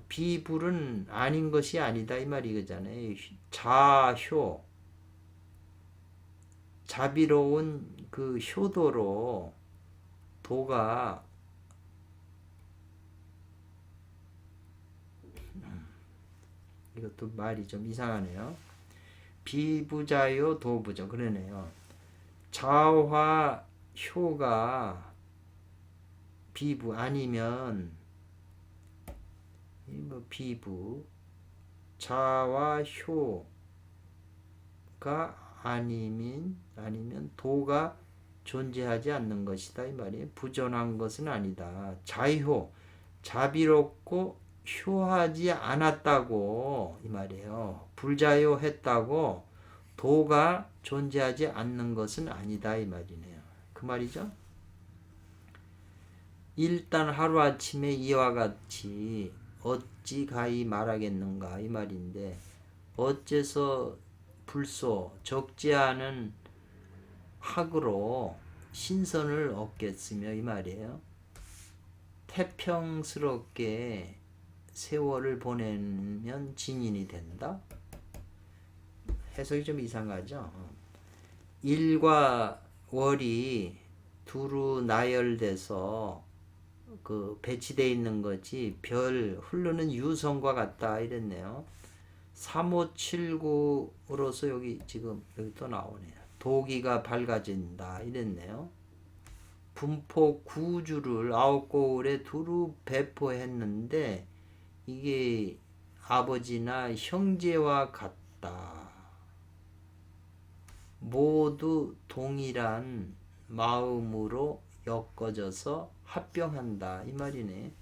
비불은 아닌 것이 아니다 이 말이잖아요. 자효 자비로운 그 효도로 도가 이것도 말이 좀 이상하네요. 비부자요 도부죠. 그러네요. 자화 효가 비부 아니면 뭐 비부 자와 효가 아니면 도가 존재하지 않는 것이다 이 말이에요. 부존한 것은 아니다. 자효 자비롭고 효하지 않았다고 이 말이에요. 불자효했다고 도가 존재하지 않는 것은 아니다 이 말이네요. 그 말이죠. 일단 하루아침에 이와 같이 어찌 가히 말하겠는가 이 말인데 어째서 불소 적지 않은 학으로 신선을 얻겠으며 이 말이에요. 태평스럽게 세월을 보내면 진인이 된다. 해석이 좀 이상하죠. 일과 월이 두루 나열돼서 그 배치되어 있는 거지 별 흐르는 유성과 같다 이랬네요. 3579로서 여기 지금 여기 또 나오네요. 도기가 밝아진다 이랬네요. 분포 구주를 아홉고을에 두루 배포했는데 이게 아버지나 형제와 같다. 모두 동일한 마음으로 엮어져서 합병한다 이 말이네.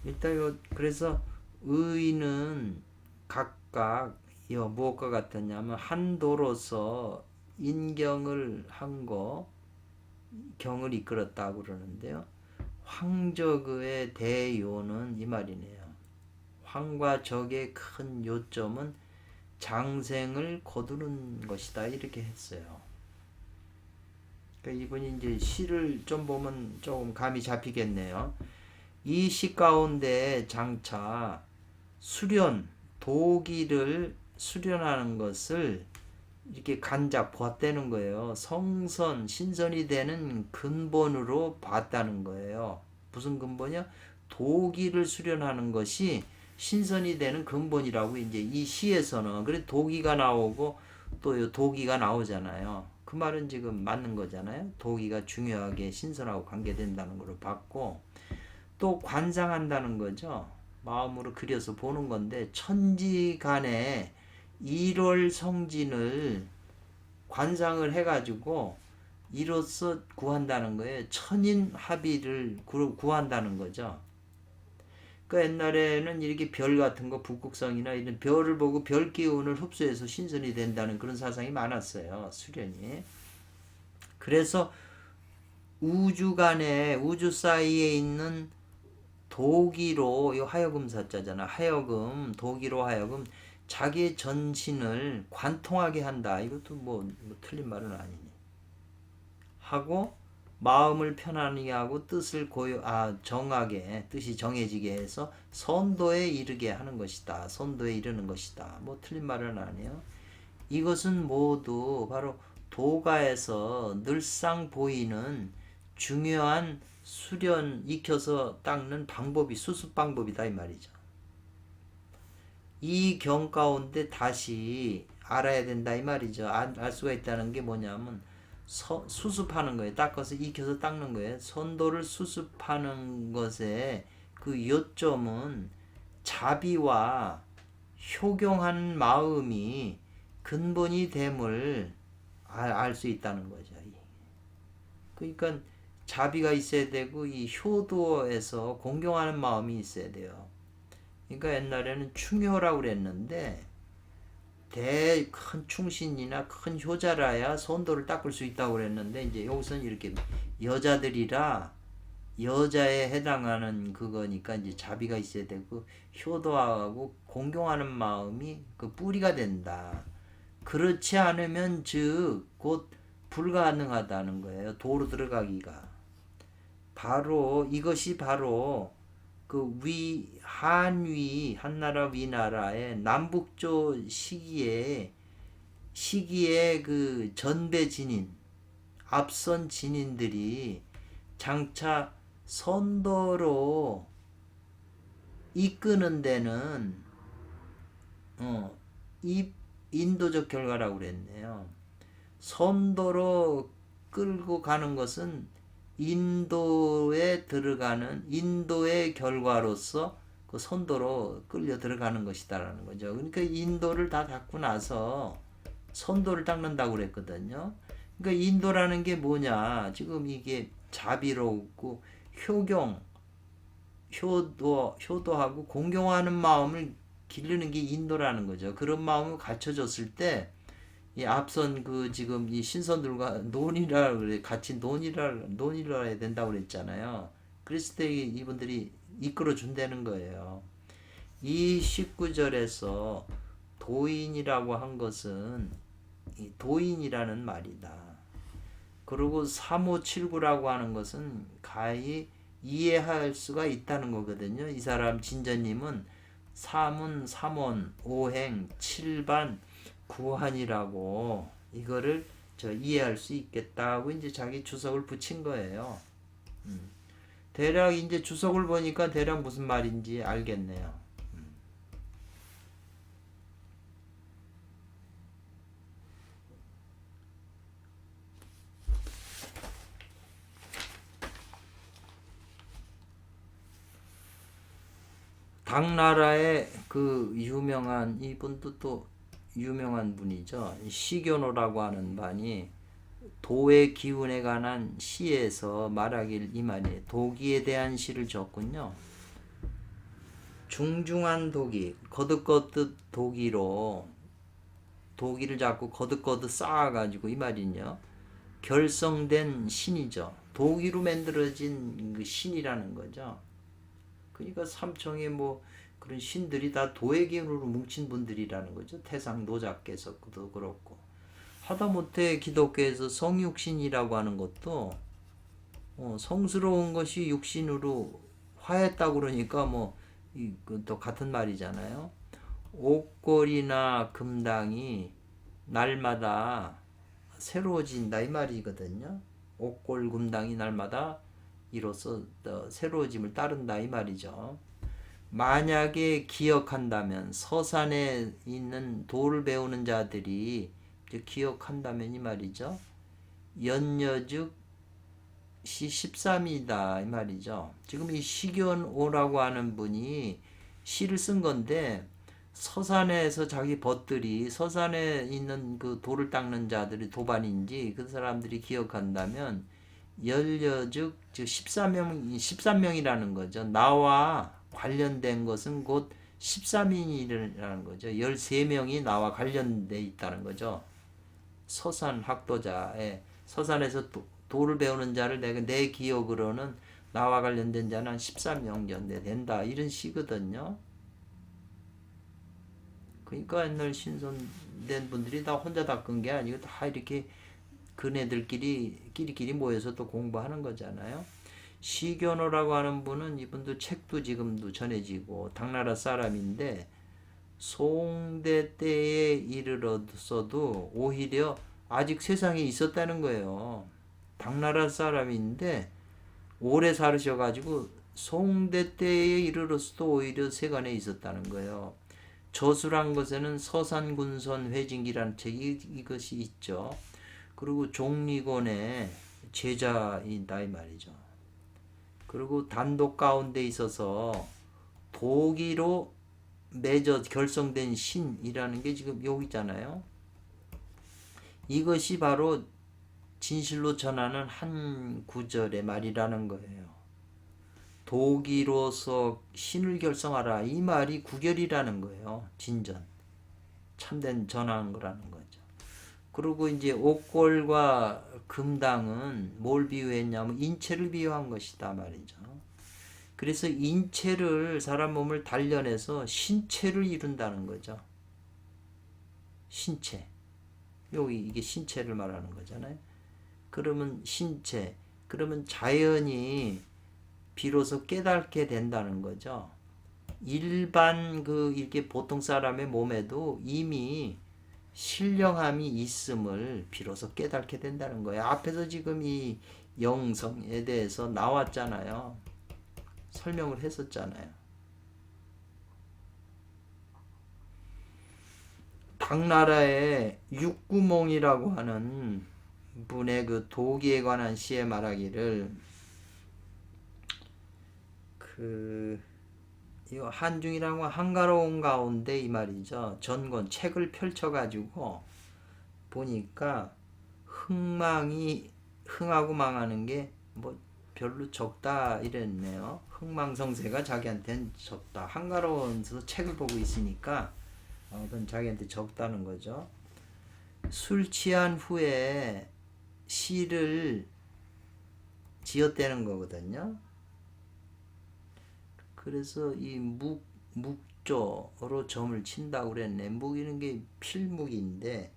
일단 그래서 의는 각각 무엇과 같았냐면 한도로서 인경을 한 거 경을 이끌었다고 그러는데요. 황적의 대요는 이 말이네요. 황과 적의 큰 요점은 장생을 거두는 것이다 이렇게 했어요. 그러니까 이분이 이제 시를 좀 보면 조금 감이 잡히겠네요. 이 시 가운데 장차 수련 도기를 수련하는 것을 이렇게 간작 보았다는 거예요. 성선 신선이 되는 근본으로 봤다는 거예요. 무슨 근본이요? 도기를 수련하는 것이 신선이 되는 근본이라고 이제 이 시에서는 그래 도기가 나오고 또 도기가 나오잖아요. 그 말은 지금 맞는 거잖아요. 도기가 중요하게 신선하고 관계된다는 걸로 봤고 또 관상한다는 거죠. 마음으로 그려서 보는 건데 천지간에 일월성진을 관상을 해가지고 이로써 구한다는 거예요. 천인합의를 구한다는 거죠. 그 옛날에는 이렇게 별 같은 거 북극성이나 이런 별을 보고 별 기운을 흡수해서 신선이 된다는 그런 사상이 많았어요. 수련이. 그래서 우주간에 우주 사이에 있는 도기로 이 하여금 사자잖아. 하여금 도기로 하여금 자기의 전신을 관통하게 한다. 이것도 뭐 틀린 말은 아니니. 하고 마음을 편안하게 하고 정하게 뜻이 정해지게 해서 선도에 이르게 하는 것이다. 선도에 이르는 것이다. 뭐 틀린 말은 아니에요. 이것은 모두 바로 도가에서 늘상 보이는 중요한 수련 익혀서 닦는 방법이 수습 방법이다 이 말이죠. 이 경 가운데 다시 알아야 된다 이 말이죠. 알 수가 있다는 게 뭐냐면 수습하는 거예요. 닦아서 익혀서 닦는 거예요. 선도를 수습하는 것에 그 요점은 자비와 효경한 마음이 근본이 됨을 알 수 있다는 거죠. 그러니까 자비가 있어야 되고 이 효도에서 공경하는 마음이 있어야 돼요. 그러니까 옛날에는 충효라고 그랬는데 큰 충신이나 큰 효자라야 선도를 닦을 수 있다고 그랬는데 이제 여기서는 이렇게 여자들이라 여자에 해당하는 그거니까 이제 자비가 있어야 되고 효도하고 공경하는 마음이 그 뿌리가 된다. 그렇지 않으면 즉 곧 불가능하다는 거예요. 도로 들어가기가. 바로 이것이 바로 그 한나라 위나라의 남북조 시기에 그 전배 진인 앞선 진인들이 장차 선도로 이끄는 데는 이 인도적 결과라고 그랬네요. 선도로 끌고 가는 것은 인도에 들어가는 인도의 결과로서 그 선도로 끌려 들어가는 것이다라는 거죠. 그러니까 인도를 다 닦고 나서 선도를 닦는다고 그랬거든요. 그러니까 인도라는 게 뭐냐? 지금 이게 자비롭고 효도하고 공경하는 마음을 기르는 게 인도라는 거죠. 그런 마음을 갖춰줬을 때 이 앞선 그 지금 이 신선들과 논의라 그래 같이 논의를 해야 된다고 그랬잖아요. 그랬을 때 이분들이 이끌어 준다는 거예요. 이 19절에서 도인이라고 한 것은 이 도인이라는 말이다. 그리고 3579라고 하는 것은 가히 이해할 수가 있다는 거거든요. 이 사람 진저님은 3은 3원, 5행, 7반, 9한이라고 이거를 이해할 수 있겠다고 이제 자기 주석을 붙인 거예요. 대략 이제 주석을 보니까 대략 무슨 말인지 알겠네요. 당나라의 그 유명한 이분도 또 유명한 분이죠. 시교노라고 하는 반이 도의 기운에 관한 시에서 말하길 이 말이에요. 도기에 대한 시를 줬군요. 중중한 도기, 거듭거듭 도기로 도기를 잡고 거듭거듭 쌓아가지고 이 말이요. 결성된 신이죠. 도기로 만들어진 그 신이라는 거죠. 그러니까 삼총의 뭐 그런 신들이 다 도의 기운으로 뭉친 분들이라는 거죠. 태상 노자께서도 그렇고 하다못해 기독교에서 성육신이라고 하는 것도 성스러운 것이 육신으로 화했다고 그러니까 또 같은 말이잖아요. 옥골이나 금당이 날마다 새로워진다 이 말이거든요. 옥골 금당이 날마다 이로써 새로워짐을 따른다 이 말이죠. 만약에 기억한다면 서산에 있는 도를 배우는 자들이 기억한다면 이 말이죠. 연여즉 시 13이다 이 말이죠. 지금 이 시견오라고 하는 분이 시를 쓴 건데 서산에서 자기 벗들이 서산에 있는 그 돌을 닦는 자들이 도반인지 그 사람들이 기억한다면 연여즉 13명이라는 거죠. 나와 관련된 것은 곧 13인이라는 거죠. 13명이 나와 관련돼 있다는 거죠. 서산 학도자에 서산에서 도를 배우는 자를 내 기억으로는 나와 관련된 자는 한 13명 정도 된다. 이런 시거든요. 그러니까 옛날 신선된 분들이 다 혼자 닦은 게 아니고 다 이렇게 끼리끼리 모여서 또 공부하는 거잖아요. 시견호라고 하는 분은 이분도 책도 지금도 전해지고 당나라 사람인데 송대 때에 이르러서도 오히려 아직 세상에 있었다는 거예요. 당나라 사람인데 오래 살으셔가지고 송대 때에 이르러서도 오히려 세간에 있었다는 거예요. 저술한 것에는 서산군선 회진기라는 책이 이것이 있죠. 그리고 종리곤의 제자이다 이 말이죠. 그리고 단독 가운데 있어서 도기로 맺어 결성된 신이라는 게 지금 여기 있잖아요. 이것이 바로 진실로 전하는 한 구절의 말이라는 거예요. 도기로서 신을 결성하라 이 말이 구결이라는 거예요. 진전 참된 전하는 거라는 거죠. 그리고 이제 옥골과 금당은 뭘 비유했냐면 인체를 비유한 것이다 말이죠. 그래서 인체를 사람 몸을 단련해서 신체를 이룬다는 거죠. 신체. 여기 이게 신체를 말하는 거잖아요. 그러면 신체. 그러면 자연이 비로소 깨닫게 된다는 거죠. 일반 이렇게 보통 사람의 몸에도 이미 신령함이 있음을 비로소 깨닫게 된다는 거예요. 앞에서 지금 이 영성에 대해서 나왔잖아요. 설명을 했었잖아요. 당나라의 육구몽이라고 하는 분의 그 도기에 관한 시에 말하기를 이 한중이라고 한가로운 가운데 이 말이죠. 전권 책을 펼쳐가지고 보니까 흥하고 망하는 게 뭐 별로 적다 이랬네요. 흥망성쇠가 자기한테는 적다. 한가로워서 책을 보고 있으니까 그건 자기한테 적다는 거죠. 술 취한 후에 시를 지었다는 거거든요. 그래서 이 묵조로 점을 친다고 그랬네. 묵이는 게 필묵인데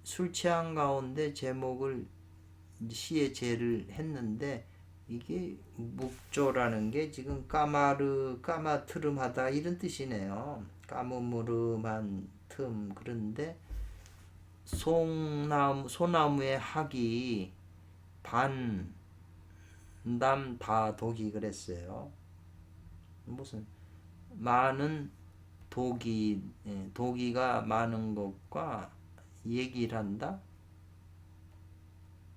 술 취한 가운데 제목을 시에 제를 했는데 이게 묵조라는 게 지금 까마트름하다 이런 뜻이네요. 까무무름한 틈. 그런데 소나무의 학이 반담 다독이 그랬어요. 무슨 많은 독이가 많은 것과 얘기를 한다.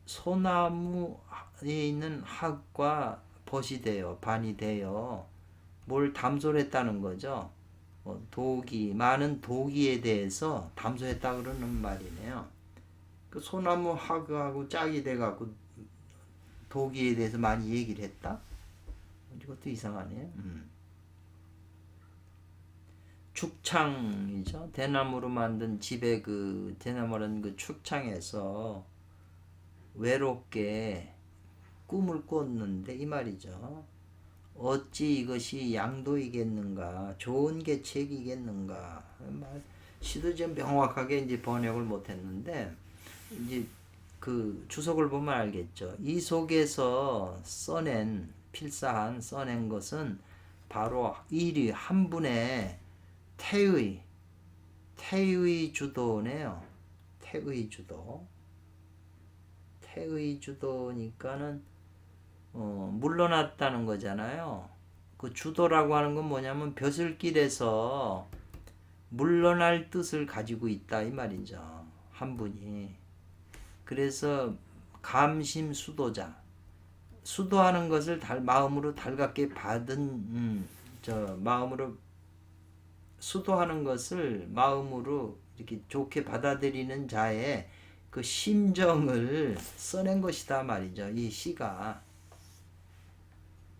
소나무에 있는 학과 벗이 돼요. 반이 돼요. 뭘 담소했다는 거죠. 많은 독이에 대해서 담소했다 그러는 말이네요. 그 소나무 학하고 짝이 돼갖고 독이에 대해서 많이 얘기를 했다. 이것도 이상하네요. 축창이죠. 대나무로 만든 집에 대나무라는 그 축창에서 외롭게 꿈을 꿨는데 이 말이죠. 어찌 이것이 양도이겠는가, 좋은 계책이겠는가. 시도 좀 명확하게 이제 번역을 못했는데 이제 그 주석을 보면 알겠죠. 이 속에서 필사한 써낸 것은 바로 일이 한 분의 태의 주도네요. 태의 주도니까는 물러났다는 거잖아요. 그 주도라고 하는 건 뭐냐면 벼슬길에서 물러날 뜻을 가지고 있다 이 말이죠. 한 분이. 그래서 감심수도자, 수도하는 것을 마음으로 달갑게 받은 마음으로 수도하는 것을 마음으로 이렇게 좋게 받아들이는 자의 그 심정을 써낸 것이다 말이죠. 이 시가.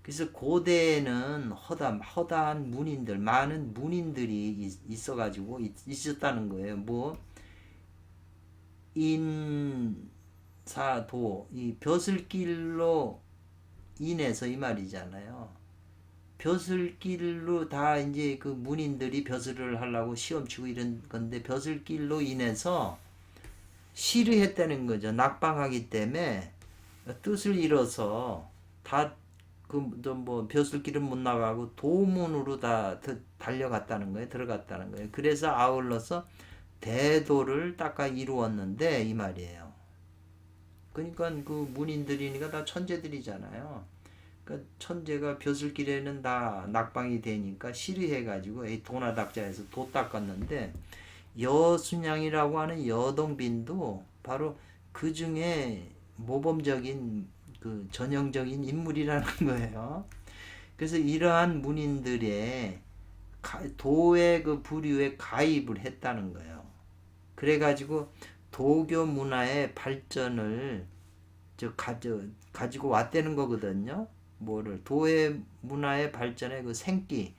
그래서 고대에는 허다한 문인들, 많은 문인들이 있어가지고 있었다는 거예요. 인사도, 이 벼슬길로 인해서 이 말이잖아요. 벼슬길로 다 이제 그 문인들이 벼슬을 하려고 시험 치고 이런 건데 벼슬길로 인해서 시르했다는 거죠. 낙방하기 때문에 뜻을 잃어서 다 그 뭐 벼슬길은 못 나가고 도문으로 다 달려갔다는 거예요. 들어갔다는 거예요. 그래서 아울러서 대도를 닦아 이루었는데 이 말이에요. 그러니까 그 문인들이니까 다 천재들이잖아요. 그러니까 천재가 벼슬길에는 다 낙방이 되니까 시리해가지고 도나닥자에서 도 닦았는데 여순양이라고 하는 여동빈도 바로 그 중에 모범적인 그 전형적인 인물이라는 거예요. 그래서 이러한 문인들의 도의 그 부류에 가입을 했다는 거예요. 그래가지고 도교 문화의 발전을 가지고 왔다는 거거든요. 뭐를 도의 문화의 발전의 그 생기,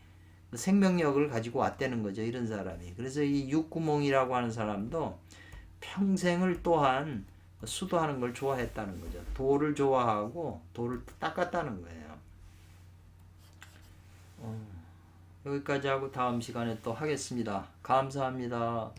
그 생명력을 가지고 왔다는 거죠. 이런 사람이. 그래서 이 육구몽이라고 하는 사람도 평생을 또한 수도하는 걸 좋아했다는 거죠. 도를 좋아하고 도를 닦았다는 거예요. 여기까지 하고 다음 시간에 또 하겠습니다. 감사합니다.